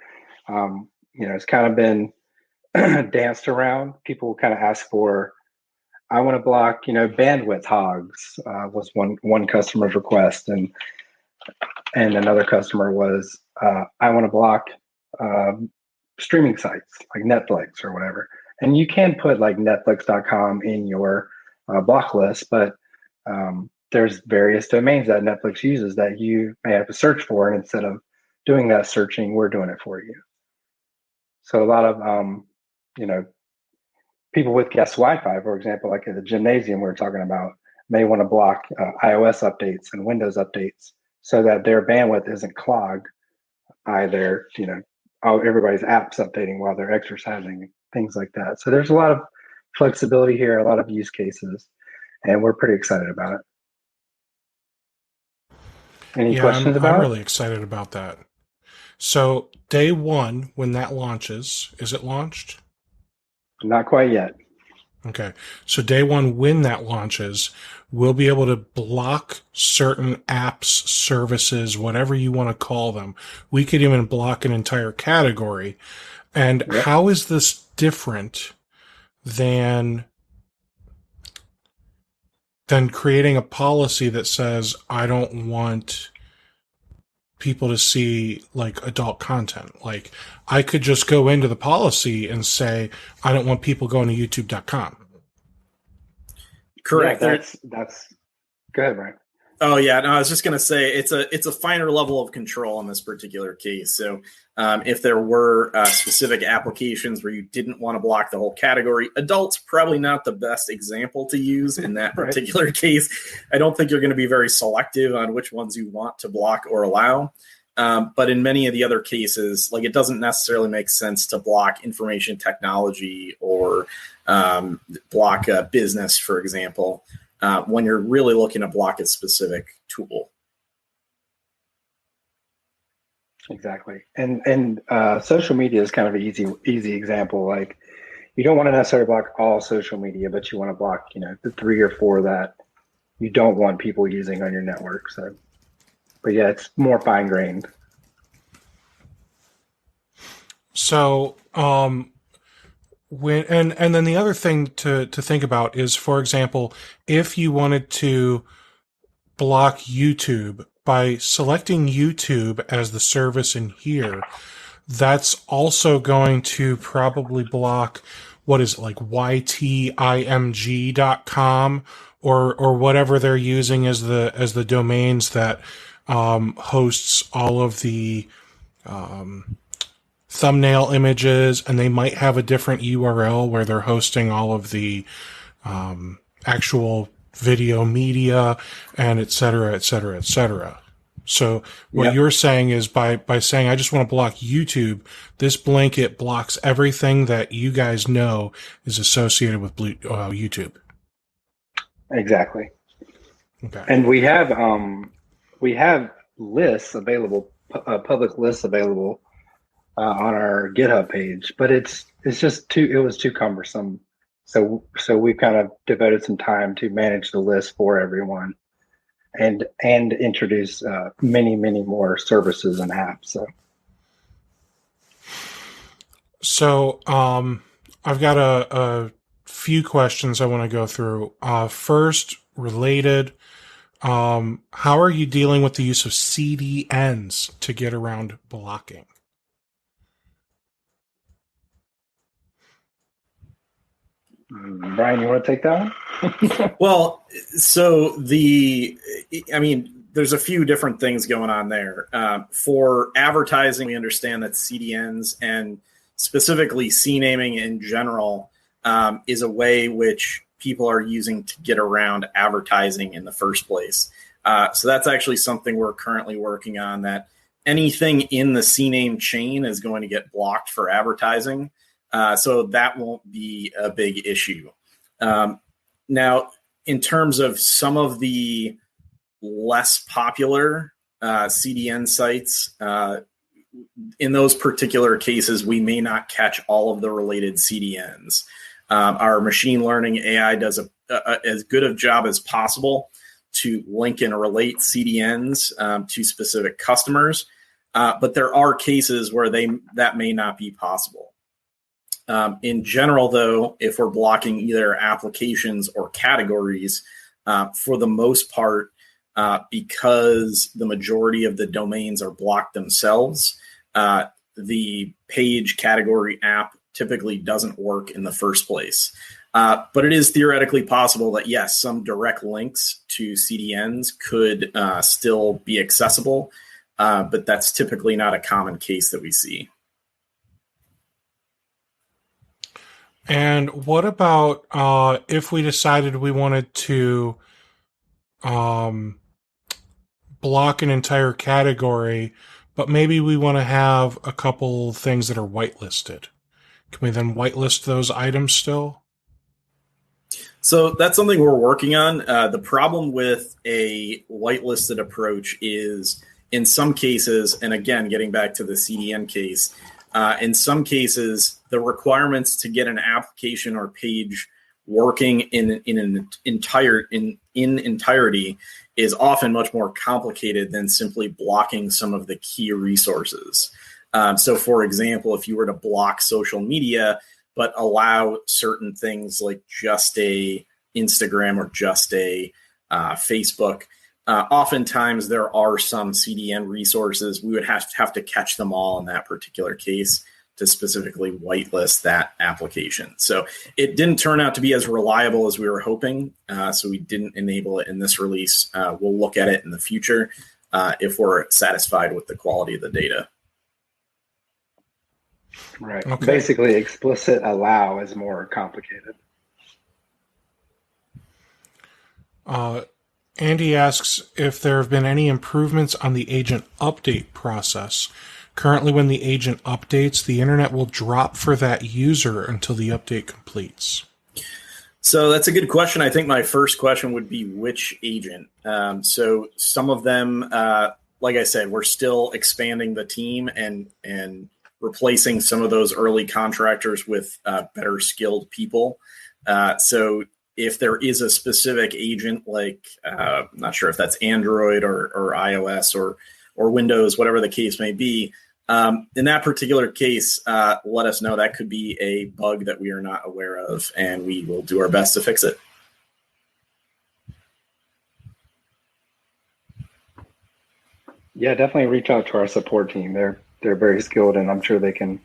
Speaker 3: It's kind of been danced around. People kind of ask for, I want to block, bandwidth hogs was one customer's request. And another customer was, I want to block streaming sites like Netflix or whatever. And you can put Netflix.com in your block list, but there's various domains that Netflix uses that you may have to search for. And instead of doing that searching, we're doing it for you. So a lot of, people with guest Wi-Fi, for example, like at the gymnasium we were talking about, may want to block iOS updates and Windows updates so that their bandwidth isn't clogged by their, everybody's apps updating while they're exercising, things like that. So there's a lot of flexibility here, a lot of use cases, and we're pretty excited about it. Any questions about it?
Speaker 1: I'm really excited about that. So day one, when that launches, is it launched?
Speaker 3: Not quite yet.
Speaker 1: Okay. So day one, when that launches, we'll be able to block certain apps, services, whatever you want to call them. We could even block an entire category. And
Speaker 3: Yep.
Speaker 1: how is this different than creating a policy that says, I don't want people to see like adult content? Like, I could just go into the policy and say, I don't want people going to youtube.com.
Speaker 2: Correct.
Speaker 3: Yeah, that's go ahead, Brian.
Speaker 2: Oh yeah, no, I was just going to say it's a finer level of control in this particular case. So if there were specific applications where you didn't want to block the whole category, adults probably not the best example to use in that particular case. I don't think you're going to be very selective on which ones you want to block or allow. But in many of the other cases, like, it doesn't necessarily make sense to block information technology or block a business, for example, when you're really looking to block a specific tool.
Speaker 3: Exactly. And social media is kind of an easy example. Like, you don't want to necessarily block all social media, but you want to block, the 3 or 4 that you don't want people using on your network. So, but yeah, it's more fine grained.
Speaker 1: So, when and then the other thing to think about is, for example, if you wanted to block YouTube by selecting YouTube as the service in here, that's also going to probably block, what is it, like ytimg.com or whatever they're using as the domains that hosts all of the thumbnail images, and they might have a different URL where they're hosting all of the actual video media, and et cetera, et cetera, et cetera. So what you're saying is by saying, I just want to block YouTube, this blanket blocks everything that you guys know is associated with YouTube.
Speaker 3: Exactly.
Speaker 1: Okay.
Speaker 3: And we have lists available, public lists available on our GitHub page, but it was too cumbersome. So we kind of devoted some time to manage the list for everyone and introduce many more services and apps.
Speaker 1: So I've got a few questions I want to go through. First, related, how are you dealing with the use of CDNs to get around blocking?
Speaker 3: Brian, you want to take that one?
Speaker 2: Well, so there's a few different things going on there. For advertising, we understand that CDNs and specifically CNAMing in general is a way which people are using to get around advertising in the first place. So that's actually something we're currently working on, that anything in the CNAME chain is going to get blocked for advertising. So that won't be a big issue. Now, in terms of some of the less popular CDN sites, in those particular cases, we may not catch all of the related CDNs. Our machine learning AI does as good a job as possible to link and relate CDNs to specific customers, but there are cases where that may not be possible. In general, though, if we're blocking either applications or categories, for the most part, because the majority of the domains are blocked themselves, the page, category, app typically doesn't work in the first place. But it is theoretically possible that, yes, some direct links to CDNs could still be accessible, but that's typically not a common case that we see.
Speaker 1: And what about if we decided we wanted to block an entire category, but maybe we want to have a couple things that are whitelisted? Can we then whitelist those items still?
Speaker 2: So that's something we're working on. The problem with a whitelisted approach is, in some cases, and again, getting back to the CDN case, in some cases, the requirements to get an application or page working in entirety is often much more complicated than simply blocking some of the key resources. So, for example, if you were to block social media but allow certain things like just a Instagram or just a Facebook, oftentimes there are some CDN resources. We would have to catch them all in that particular case to specifically whitelist that application. So it didn't turn out to be as reliable as we were hoping. So we didn't enable it in this release. We'll look at it in the future if we're satisfied with the quality of the data.
Speaker 3: Right.
Speaker 1: Okay.
Speaker 3: Basically, explicit allow is more complicated.
Speaker 1: Andy asks if there have been any improvements on the agent update process. Currently, when the agent updates, the internet will drop for that user until the update completes.
Speaker 2: So that's a good question. I think my first question would be which agent. So some of them, like I said, we're still expanding the team and replacing some of those early contractors with better skilled people. So if there is a specific agent, like I'm not sure if that's Android or iOS or Windows, whatever the case may be, in that particular case, let us know. That could be a bug that we are not aware of, and we will do our best to fix it.
Speaker 3: Yeah, definitely reach out to our support team. They're very skilled, and I'm sure they can,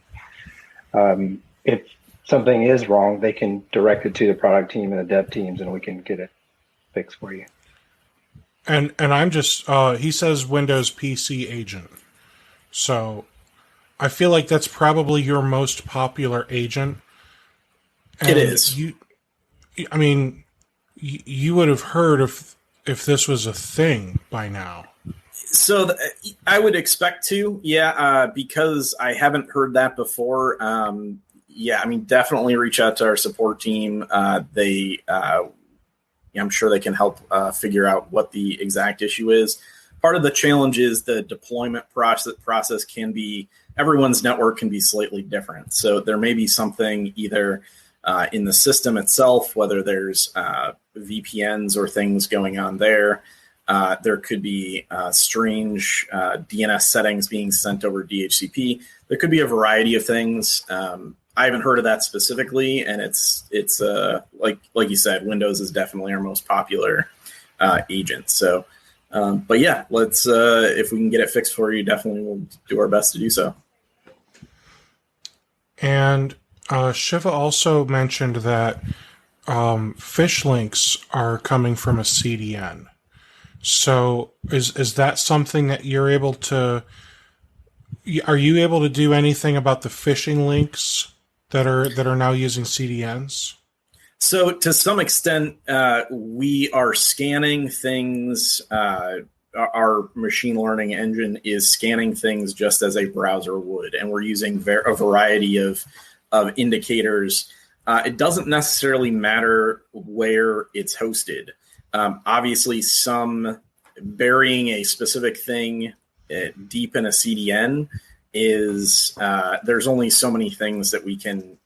Speaker 3: if something is wrong, they can direct it to the product team and the dev teams, and we can get it fixed for you.
Speaker 1: And I'm just, he says Windows PC agent. So I feel like that's probably your most popular agent. And
Speaker 2: it is.
Speaker 1: You would have heard if this was a thing by now.
Speaker 2: So I would expect to, because I haven't heard that before. Definitely reach out to our support team. I'm sure they can help figure out what the exact issue is. Part of the challenge is the deployment process can be, everyone's network can be slightly different. So there may be something either in the system itself, whether there's VPNs or things going on there. There could be strange DNS settings being sent over DHCP. There could be a variety of things. I haven't heard of that specifically, and it's like you said, Windows is definitely our most popular agent. So, let's if we can get it fixed for you, definitely we'll do our best to do so.
Speaker 1: And Shiva also mentioned that fish links are coming from a CDN. So is that something that you're able to? Are you able to do anything about the phishing links that are now using CDNs?
Speaker 2: So to some extent, we are scanning things. Our machine learning engine is scanning things just as a browser would, and we're using a variety of indicators. It doesn't necessarily matter where it's hosted. Obviously, some burying a specific thing deep in a CDN is there's only so many things that we can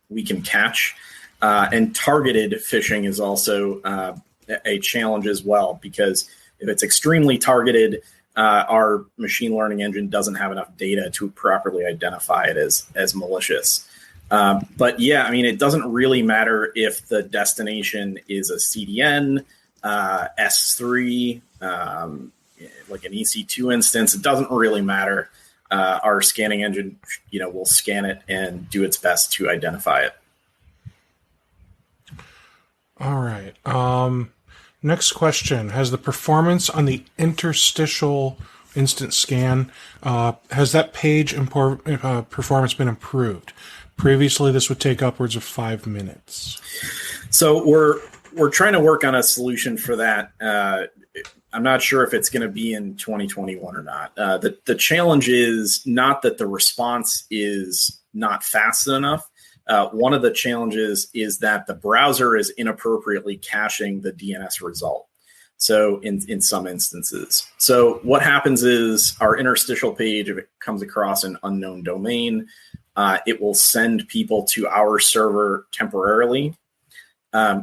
Speaker 2: catch, and targeted phishing is also a challenge as well, because if it's extremely targeted, our machine learning engine doesn't have enough data to properly identify it as malicious. It doesn't really matter if the destination is a CDN, S3, like an EC2 instance. It doesn't really matter. Our scanning engine, will scan it and do its best to identify it.
Speaker 1: All right. Next question. Has the performance on the interstitial instant scan, has that page performance been improved? Previously, this would take upwards of 5 minutes.
Speaker 2: So we're trying to work on a solution for that. I'm not sure if it's going to be in 2021 or not. The challenge is not that the response is not fast enough. One of the challenges is that the browser is inappropriately caching the DNS result. So in some instances. So what happens is our interstitial page, if it comes across an unknown domain, it will send people to our server temporarily.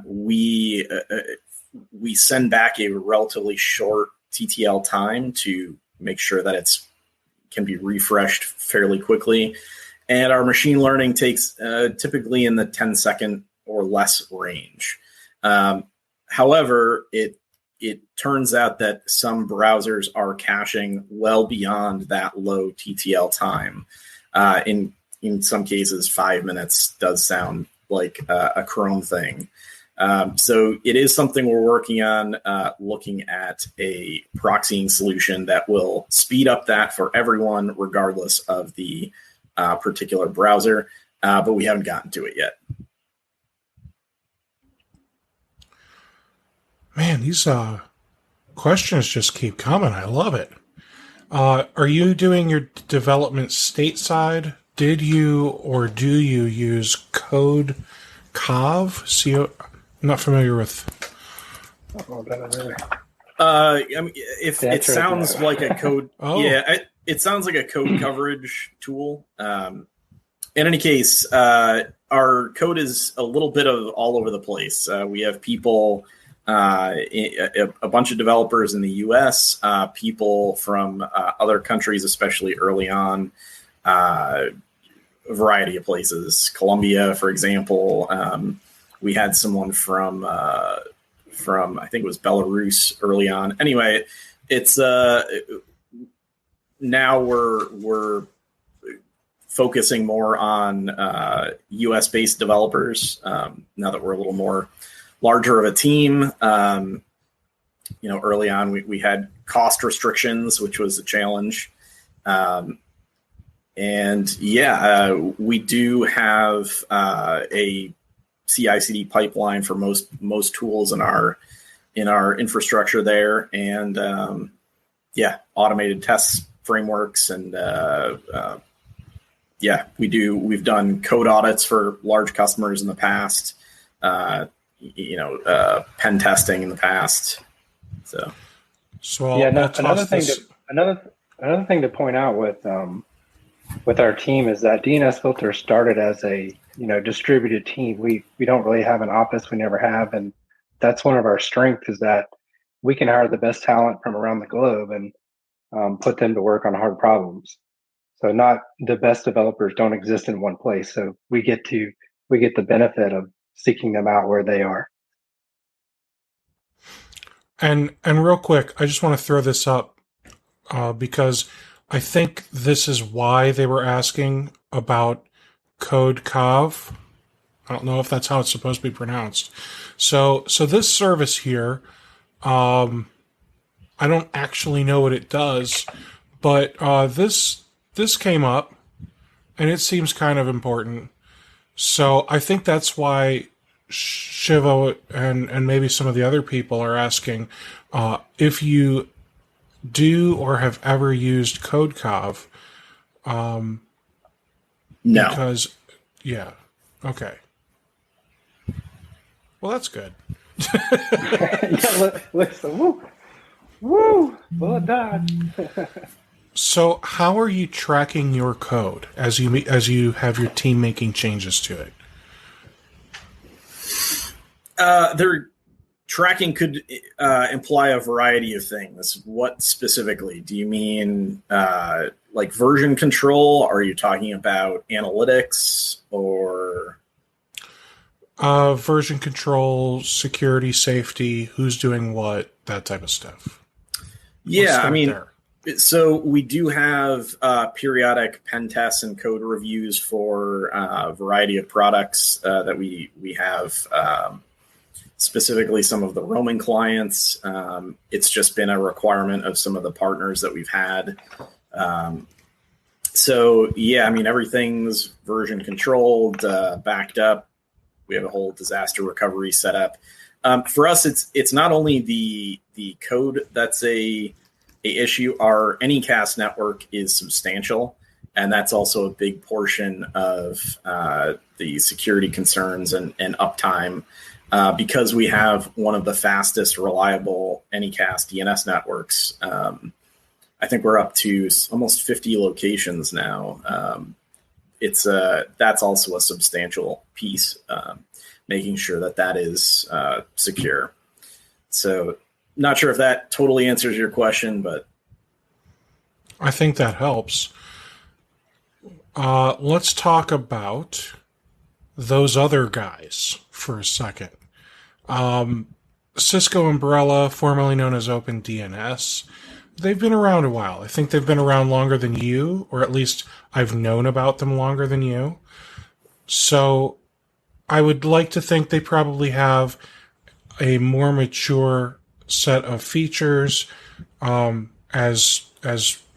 Speaker 2: we send back a relatively short TTL time to make sure that can be refreshed fairly quickly. And our machine learning takes typically in the 10-second or less range. However, it turns out that some browsers are caching well beyond that low TTL time. In some cases, 5 minutes does sound like a Chrome thing. So it is something we're working on, looking at a proxying solution that will speed up that for everyone, regardless of the particular browser. But we haven't gotten to it yet.
Speaker 1: Man, these questions just keep coming. I love it. Are you doing your development stateside? Did you or do you use Code Cov? I'm not familiar with.
Speaker 2: I mean, if it sounds like a code, it sounds like a code coverage tool. In any case, our code is a little bit of all over the place. We have people, a bunch of developers in the U.S., people from other countries, especially early on, a variety of places. Colombia, for example. We had someone from I think it was Belarus early on. Anyway, it's now we're focusing more on US-based developers. Now that we're a little more larger of a team, early on we had cost restrictions, which was a challenge. We do have a CI/CD pipeline for most tools in our infrastructure there, and automated test frameworks, and we've done code audits for large customers in the past, pen testing in the past.
Speaker 3: Another thing to point out with our team is that DNSFilter started as a distributed team. We don't really have an office. We never have, and that's one of our strengths, is that we can hire the best talent from around the globe and put them to work on hard problems. So not the best developers don't exist in one place. So we get the benefit of seeking them out where they are.
Speaker 1: And real quick, I just want to throw this up because I think this is why they were asking about Code Cov. I don't know if that's how it's supposed to be pronounced. So this service here, I don't actually know what it does, but this came up, and it seems kind of important. So I think that's why Shiva and maybe some of the other people are asking if you do or have ever used Code Cov.
Speaker 2: No.
Speaker 1: Because, okay. Well, that's good.
Speaker 3: Listen, woo, well done.
Speaker 2: So
Speaker 1: how are you tracking your code as you have your team making changes to it?
Speaker 2: Their tracking could imply a variety of things. What specifically? Do you mean like version control? Are you talking about analytics or
Speaker 1: version control, security, safety, who's doing what, that type of stuff?
Speaker 2: Yeah, I mean, so we do have periodic pen tests and code reviews for a variety of products that we have. Specifically, some of the roaming clients. It's just been a requirement of some of the partners that we've had. Everything's version controlled, backed up. We have a whole disaster recovery set up. For us, it's not only the code that's a issue. Our Anycast network is substantial, and that's also a big portion of the security concerns and uptime. Because we have one of the fastest, reliable Anycast DNS networks. I think we're up to almost 50 locations now. That's also a substantial piece. making sure that that is secure. So not sure if that totally answers your question, but
Speaker 1: I think that helps. Let's talk about those other guys for a second. Cisco Umbrella, formerly known as OpenDNS, they've been around a while. I think they've been around longer than you, or at least I've known about them longer than you. So I would like to think they probably have a more mature set of features, as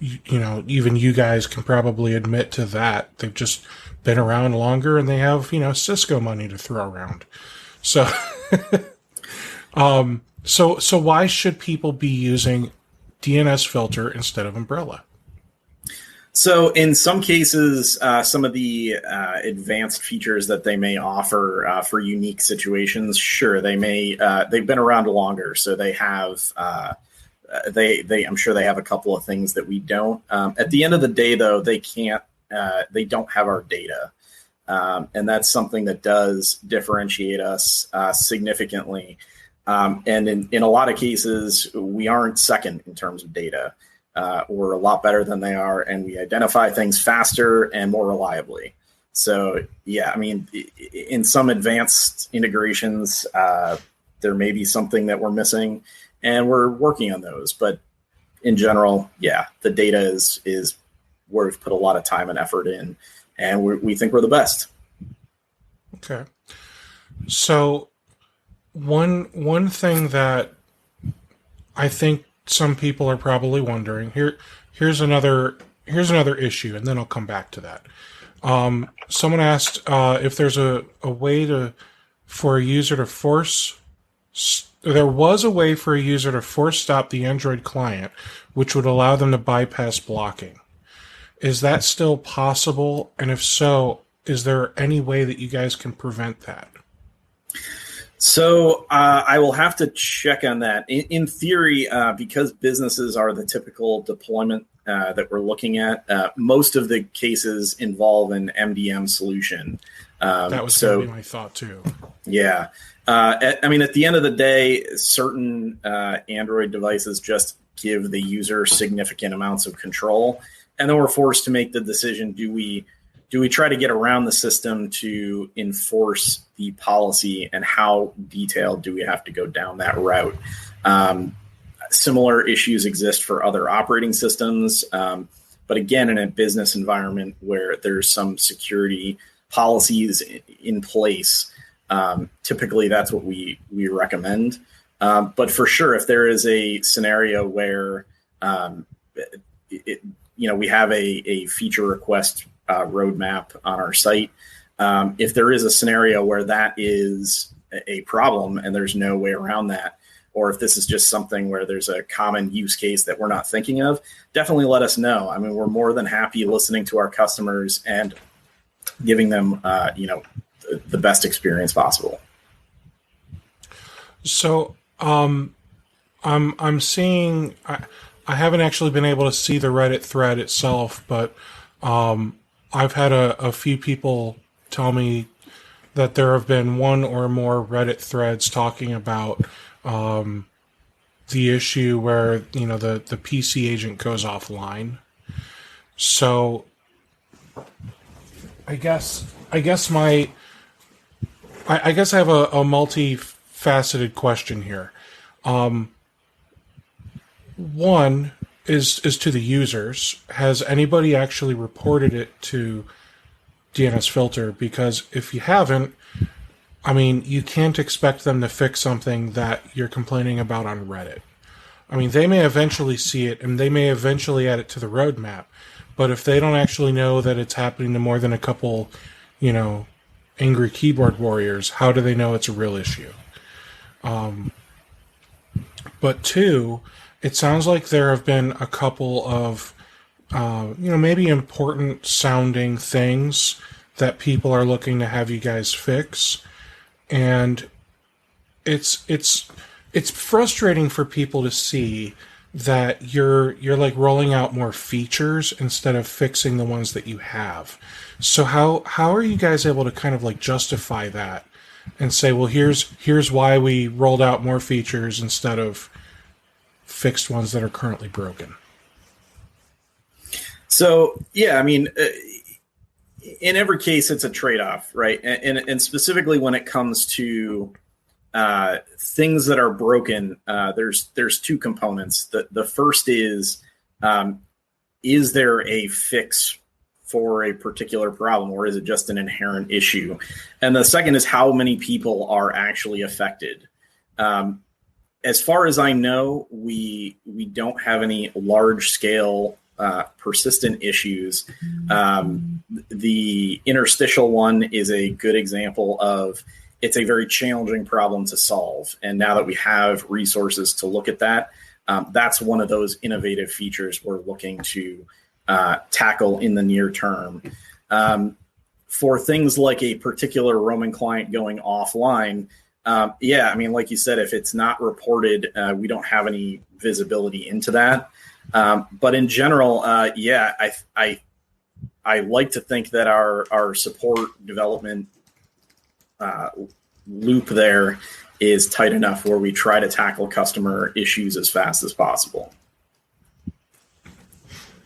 Speaker 1: you know, even you guys can probably admit to that. They've just been around longer, and they have, you know, Cisco money to throw around. So, so why should people be using DNSFilter instead of Umbrella?
Speaker 2: So in some cases, some of the advanced features that they may offer for unique situations, sure, they may they've been around longer, so they have I'm sure they have a couple of things that we don't. At the end of the day, though, they don't have our data, and that's something that does differentiate us significantly. And in a lot of cases, we aren't second in terms of data. We're a lot better than they are, and we identify things faster and more reliably. So, yeah, I mean, in some advanced integrations, there may be something that we're missing, and we're working on those. But in general, yeah, the data is where we've put a lot of time and effort in, and we think we're the best.
Speaker 1: Okay. So one thing that I think some people are probably wondering, here's another issue, and then I'll come back to that. Someone asked if there's a way for a user to force. There was a way for a user to force stop the Android client, which would allow them to bypass blocking. Is that still possible? And if so, is there any way that you guys can prevent that?
Speaker 2: So I will have to check on that. In theory, because businesses are the typical deployment that we're looking at, most of the cases involve an MDM solution.
Speaker 1: That was going to be my thought too.
Speaker 2: Yeah. I mean, at the end of the day, certain Android devices just give the user significant amounts of control. And then we're forced to make the decision, do we try to get around the system to enforce the policy, and how detailed do we have to go down that route? Similar issues exist for other operating systems. But again, in a business environment where there's some security policies in place, typically that's what we recommend. But for sure, if there is a scenario where we have a feature request roadmap on our site, if there is a scenario where that is a problem and there's no way around that, or if this is just something where there's a common use case that we're not thinking of, definitely let us know. I mean, we're more than happy listening to our customers and giving them, the best experience possible. So,
Speaker 1: I'm seeing. I haven't actually been able to see the Reddit thread itself, but I've had a few people tell me that there have been one or more Reddit threads talking about the issue where the PC agent goes offline. So I guess I have a multifaceted question here. One is to the users. Has anybody actually reported it to DNSFilter? Because if you haven't, I mean, you can't expect them to fix something that you're complaining about on Reddit. I mean, they may eventually see it and they may eventually add it to the roadmap, but if they don't actually know that it's happening to more than a couple, angry keyboard warriors, how do they know it's a real issue? But two, it sounds like there have been a couple of, maybe important sounding things that people are looking to have you guys fix. And it's frustrating for people to see that you're like rolling out more features instead of fixing the ones that you have. So how are you guys able to kind of like justify that and say, well, here's why we rolled out more features instead of fixed ones that are currently broken?
Speaker 2: So, yeah, I mean, in every case, it's a trade-off, right? And specifically when it comes to things that are broken, there's two components. The first is there a fix for a particular problem, or is it just an inherent issue? And the second is how many people are actually affected. As far as I know, we don't have any large-scale persistent issues. The interstitial one is a good example of it's a very challenging problem to solve. And now that we have resources to look at that, that's one of those innovative features we're looking to tackle in the near term. For things like a particular roaming client going offline, yeah, I mean, like you said, if it's not reported, we don't have any visibility into that. But in general, yeah, I like to think that our support development loop there is tight enough where we try to tackle customer issues as fast as possible.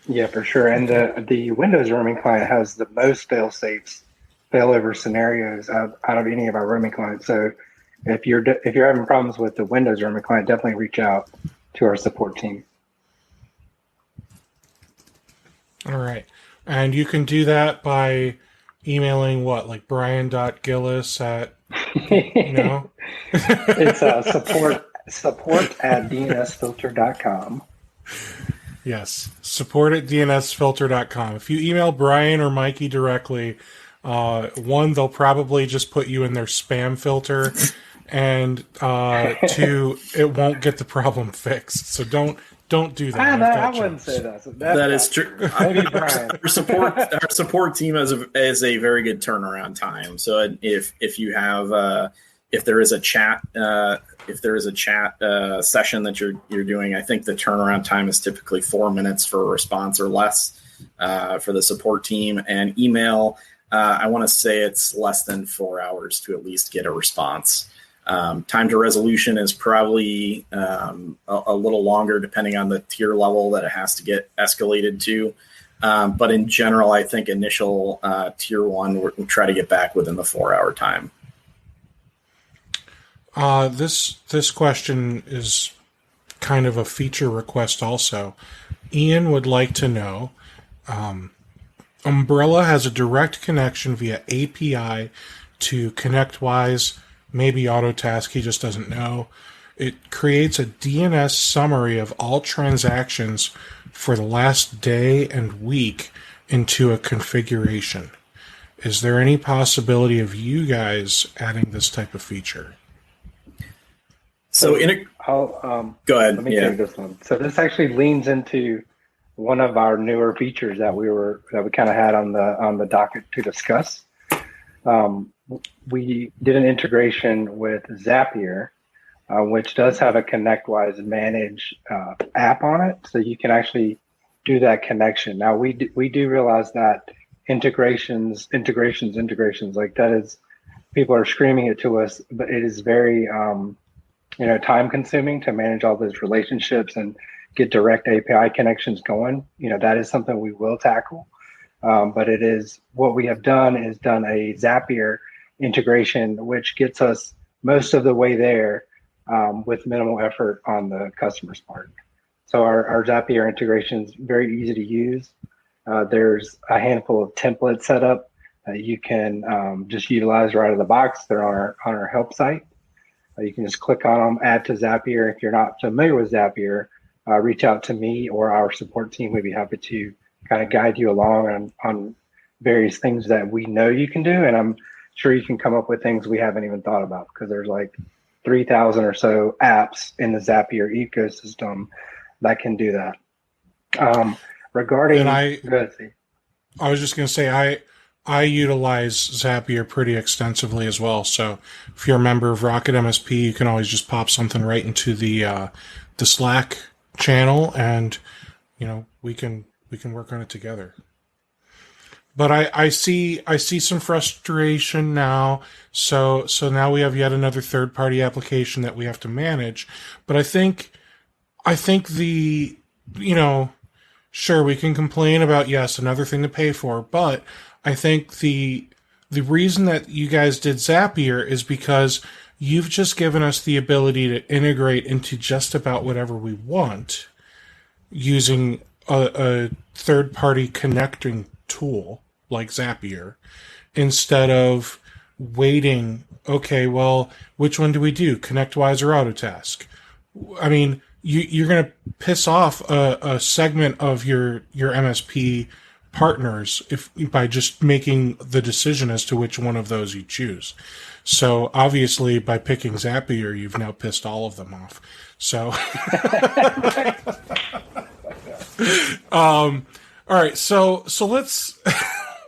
Speaker 3: Yeah, for sure. And the Windows roaming client has the most fail-safes, failover scenarios out of any of our roaming clients. So if you're having problems with the Windows roaming client, definitely reach out to our support team.
Speaker 1: All right. And you can do that by emailing what, like brian.gillis at, no?
Speaker 3: It's support at DNSFilter.com.
Speaker 1: Yes, support at DNSFilter.com. If you email Brian or Mikey directly, one, they'll probably just put you in their spam filter, and two, it won't get the problem fixed. So don't do that.
Speaker 3: I wouldn't say that.
Speaker 2: That is true.
Speaker 3: Maybe Brian.
Speaker 2: Our support team has a very good turnaround time. So if you have if there is a chat session that you're doing, I think the turnaround time is typically 4 minutes for a response or less for the support team. And email, I want to say it's less than 4 hours to at least get a response. Time to resolution is probably a little longer depending on the tier level that it has to get escalated to. But in general, I think initial tier one, we'll try to get back within the 4 hour time.
Speaker 1: This question is kind of a feature request also. Ian would like to know, Umbrella has a direct connection via API to ConnectWise, maybe Autotask, he just doesn't know. It creates a DNS summary of all transactions for the last day and week into a configuration. Is there any possibility of you guys adding this type of feature?
Speaker 2: So go ahead.
Speaker 3: Let me take this one. So this actually leans into one of our newer features that we kind of had on the docket to discuss. We did an integration with Zapier, which does have a ConnectWise Manage app on it, so you can actually do that connection. Now we do realize that integrations like that is, people are screaming it to us, but it is very time consuming to manage all those relationships and get direct API connections going. That is something we will tackle. But it is what we have done is done a Zapier integration, which gets us most of the way there with minimal effort on the customer's part. So our Zapier integration is very easy to use. There's a handful of templates set up that you can just utilize right out of the box. They're on our help site. You can just click on them, add to Zapier. If you're not familiar with Zapier, reach out to me or our support team. We'd be happy to kind of guide you along on various things that we know you can do. And I'm sure you can come up with things we haven't even thought about, because there's like 3,000 or so apps in the Zapier ecosystem that can do that. Regarding,
Speaker 1: I was just going to say, I utilize Zapier pretty extensively as well. So if you're a member of RocketMSP, you can always just pop something right into the Slack channel, and we can work on it together. But I see some frustration now. So now we have yet another third party application that we have to manage. But I think sure, we can complain about, yes, another thing to pay for, but I think the reason that you guys did Zapier is because you've just given us the ability to integrate into just about whatever we want using a third-party connecting tool like Zapier, instead of waiting, okay, well, which one do we do, ConnectWise or Autotask? I mean, you're going to piss off a segment of your MSP partners by just making the decision as to which one of those you choose. So obviously, by picking Zapier, you've now pissed all of them off. So, all right. So let's.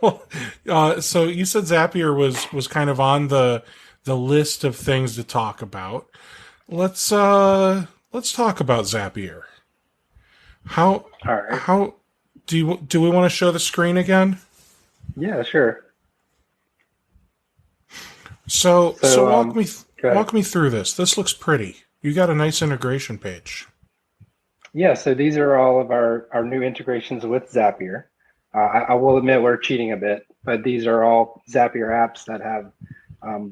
Speaker 1: So you said Zapier was kind of on the list of things to talk about. Let's talk about Zapier. How do we want to show the screen again?
Speaker 3: Yeah, sure.
Speaker 1: So walk me through this. This looks pretty. You got a nice integration page.
Speaker 3: Yeah, so these are all of our new integrations with Zapier. I will admit we're cheating a bit, but these are all Zapier apps that have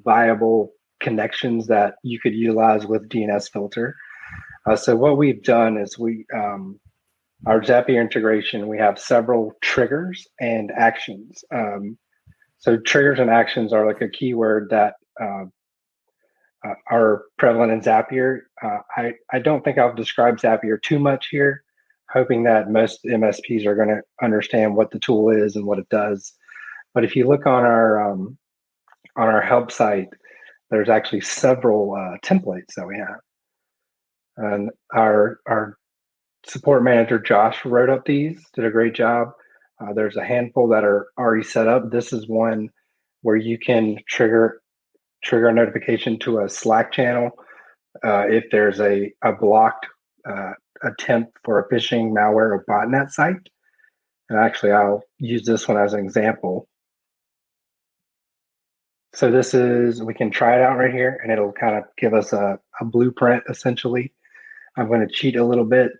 Speaker 3: viable connections that you could utilize with DNSFilter. So what we've done is our Zapier integration, we have several triggers and actions. So triggers and actions are like a keyword that are prevalent in Zapier. I don't think I'll describe Zapier too much here, hoping that most MSPs are going to understand what the tool is and what it does. But if you look on our help site, there's actually several templates that we have. And our support manager, Josh, wrote up these, did a great job. There's a handful that are already set up. This is one where you can trigger a notification to a Slack channel if there's a blocked attempt for a phishing, malware, or botnet site. And actually, I'll use this one as an example. So we can try it out right here, and it'll kind of give us a blueprint, essentially. I'm going to cheat a little bit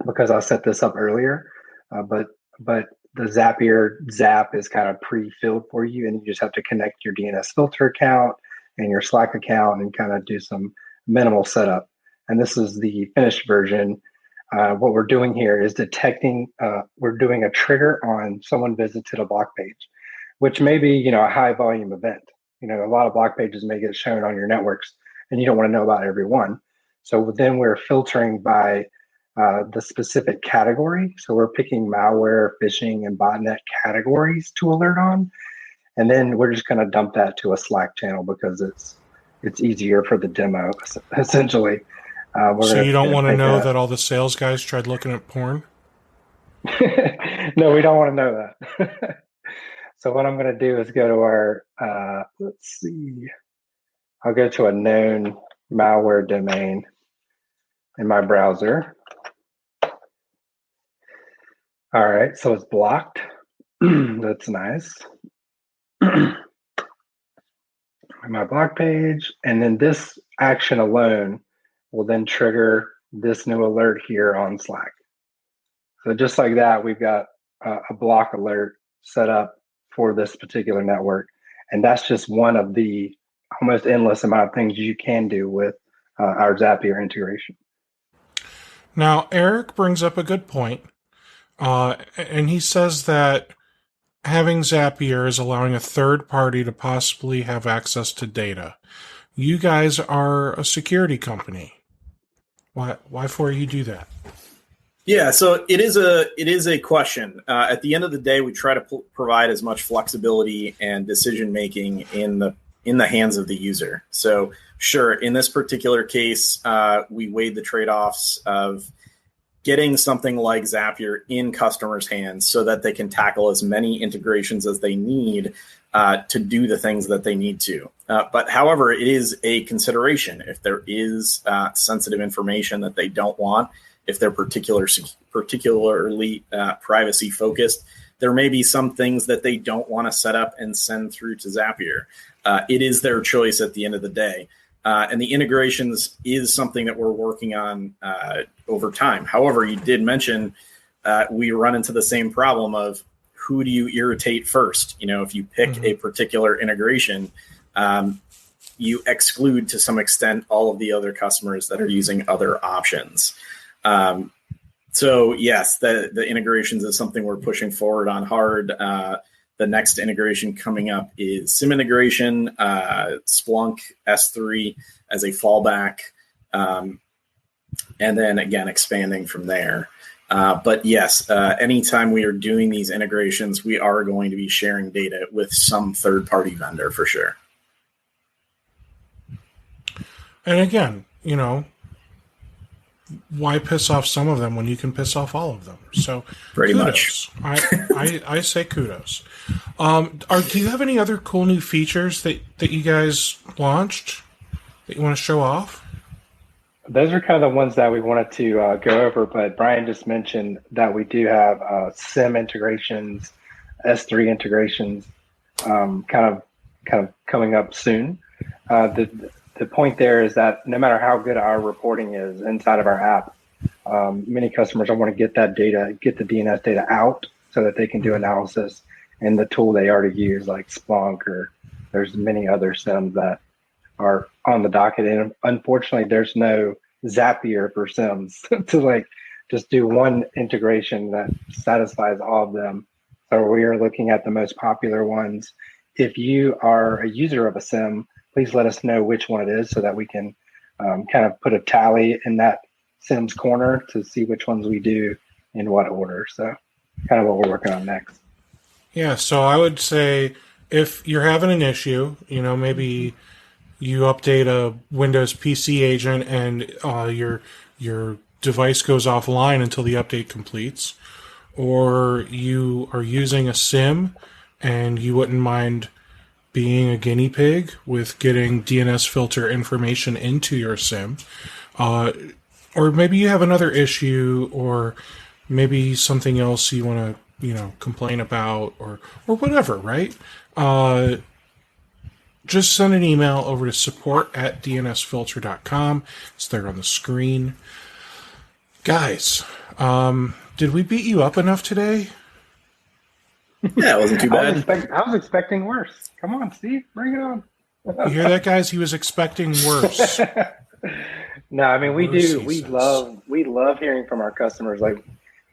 Speaker 3: because I set this up earlier, but the Zapier Zap is kind of pre-filled for you, and you just have to connect your DNSFilter account and your Slack account and kind of do some minimal setup. And this is the finished version. What we're doing here is detecting, we're doing a trigger on someone visited a block page, which may be, a high volume event. A lot of block pages may get shown on your networks, and you don't want to know about every one. So then we're filtering by the specific category. So we're picking malware, phishing, and botnet categories to alert on. And then we're just going to dump that to a Slack channel because it's easier for the demo, essentially.
Speaker 1: So you don't want to know that all the sales guys tried looking at porn?
Speaker 3: No, we don't want to know that. So what I'm going to do is go to our, let's see, I'll go to a known malware domain in my browser. All right, so it's blocked. That's nice. My block page, and then this action alone will then trigger this new alert here on Slack. So just like that, we've got a block alert set up for this particular network. And that's just one of the almost endless amount of things you can do with our Zapier integration.
Speaker 1: Now, Eric brings up a good point. And he says that having Zapier is allowing a third party to possibly have access to data. You guys are a security company. Why for you do that?
Speaker 2: Yeah, so it is a question. At the end of the day, we try to provide as much flexibility and decision making in the hands of the user. So sure, in this particular case, we weighed the trade-offs of getting something like Zapier in customers' hands so that they can tackle as many integrations as they need to do the things that they need to. But however, it is a consideration. If there is sensitive information that they don't want, if they're particularly privacy focused, there may be some things that they don't want to set up and send through to Zapier. It is their choice at the end of the day. And the integrations is something that we're working on over time. However, you did mention we run into the same problem of who do you irritate first? If you pick a particular integration, you exclude to some extent all of the other customers that are using other options. So yes, the integrations is something we're pushing forward on hard. The next integration coming up is SIM integration, Splunk S3 as a fallback, and then again expanding from there. But yes, anytime we are doing these integrations, we are going to be sharing data with some third-party vendor for sure.
Speaker 1: And again, why piss off some of them when you can piss off all of them? So
Speaker 2: pretty
Speaker 1: kudos.
Speaker 2: much.
Speaker 1: I say kudos. Do you have any other cool new features that you guys launched that you want to show off?
Speaker 3: Those are kind of the ones that we wanted to go over, but Brian just mentioned that we do have SIM integrations, S3 integrations, kind of coming up soon. The point there is that no matter how good our reporting is inside of our app, many customers don't want to get that data, get the DNS data out so that they can do analysis in the tool they already use, like Splunk, or there's many other SIMs that are on the docket. And unfortunately, there's no Zapier for SIMs to just do one integration that satisfies all of them. So we are looking at the most popular ones. If you are a user of a SIM, please let us know which one it is so that we can kind of put a tally in that SIM's corner to see which ones we do in what order. So kind of what we're working on next.
Speaker 1: Yeah, so I would say if you're having an issue, maybe you update a Windows PC agent and your device goes offline until the update completes, or you are using a SIM and you wouldn't mind being a guinea pig with getting DNSFilter information into your SIM, or maybe you have another issue, or maybe something else you want to complain about, or whatever, right? Just send an email over to support@dnsfilter.com. It's there on the screen. Guys, did we beat you up enough today?
Speaker 2: Yeah, it wasn't too bad.
Speaker 3: I was expecting worse. Come on, Steve, bring it on.
Speaker 1: You hear that, guys? He was expecting worse.
Speaker 3: No, I mean, we
Speaker 1: Worse,
Speaker 3: do.
Speaker 1: he
Speaker 3: We love hearing from our customers. Like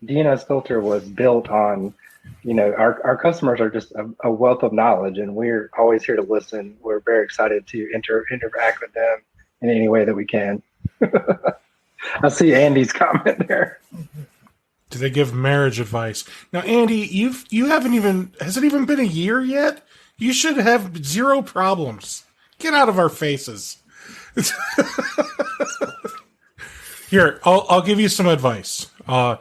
Speaker 3: DNSFilter was built on, our customers are just a wealth of knowledge, and we're always here to listen. We're very excited to interact with them in any way that we can. I see Andy's comment there.
Speaker 1: Do they give marriage advice? Now, Andy, you haven't even, has it even been a year yet? You should have zero problems. Get out of our faces. Here, I'll give you some advice. I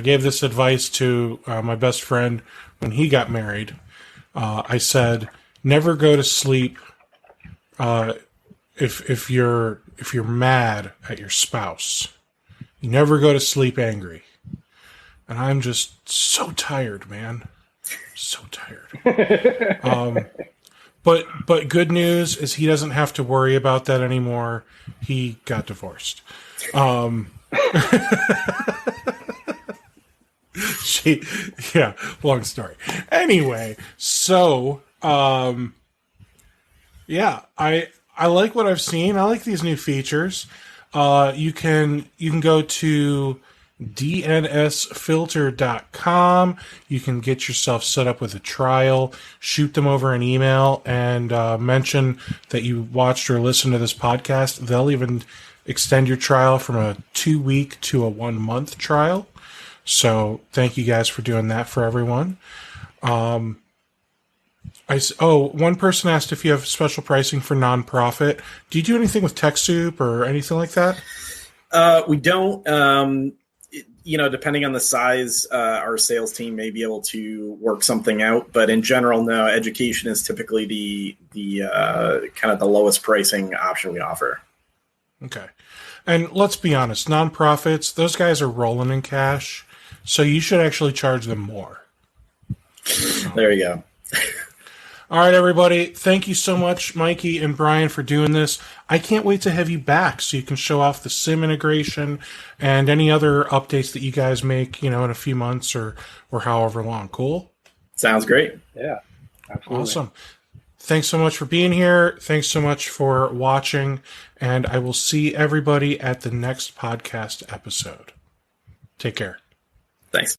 Speaker 1: gave this advice to my best friend when he got married. I said, never go to sleep if you're mad at your spouse. You never go to sleep angry. And I'm just so tired, man. So tired. But good news is he doesn't have to worry about that anymore. He got divorced. Long story. Anyway, so yeah, I like what I've seen. I like these new features. You can go to DNSFilter.com. You can get yourself set up with a trial, shoot them over an email, and mention that you watched or listened to this podcast. They'll even extend your trial from a 2-week to a 1-month trial. So thank you guys for doing that for everyone. One person asked if you have special pricing for nonprofit. Do you do anything with TechSoup or anything like that?
Speaker 2: We don't. Depending on the size, our sales team may be able to work something out. But in general, no. Education is typically the kind of the lowest pricing option we offer.
Speaker 1: Okay. And let's be honest, nonprofits, those guys are rolling in cash, so you should actually charge them more.
Speaker 2: There you go.
Speaker 1: All right, everybody. Thank you so much, Mikey and Brian, for doing this. I can't wait to have you back so you can show off the SIM integration and any other updates that you guys make, in a few months or however long. Cool?
Speaker 2: Sounds great.
Speaker 3: Yeah, absolutely.
Speaker 1: Awesome. Thanks so much for being here. Thanks so much for watching. And I will see everybody at the next podcast episode. Take care.
Speaker 2: Thanks.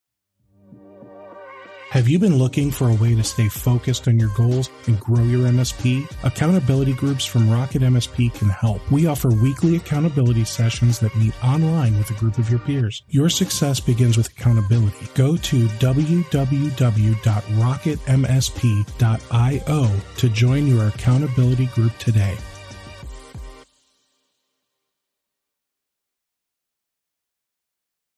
Speaker 1: Have you been looking for a way to stay focused on your goals and grow your MSP? Accountability groups from RocketMSP can help. We offer weekly accountability sessions that meet online with a group of your peers. Your success begins with accountability. Go to www.rocketmsp.io to join your accountability group today.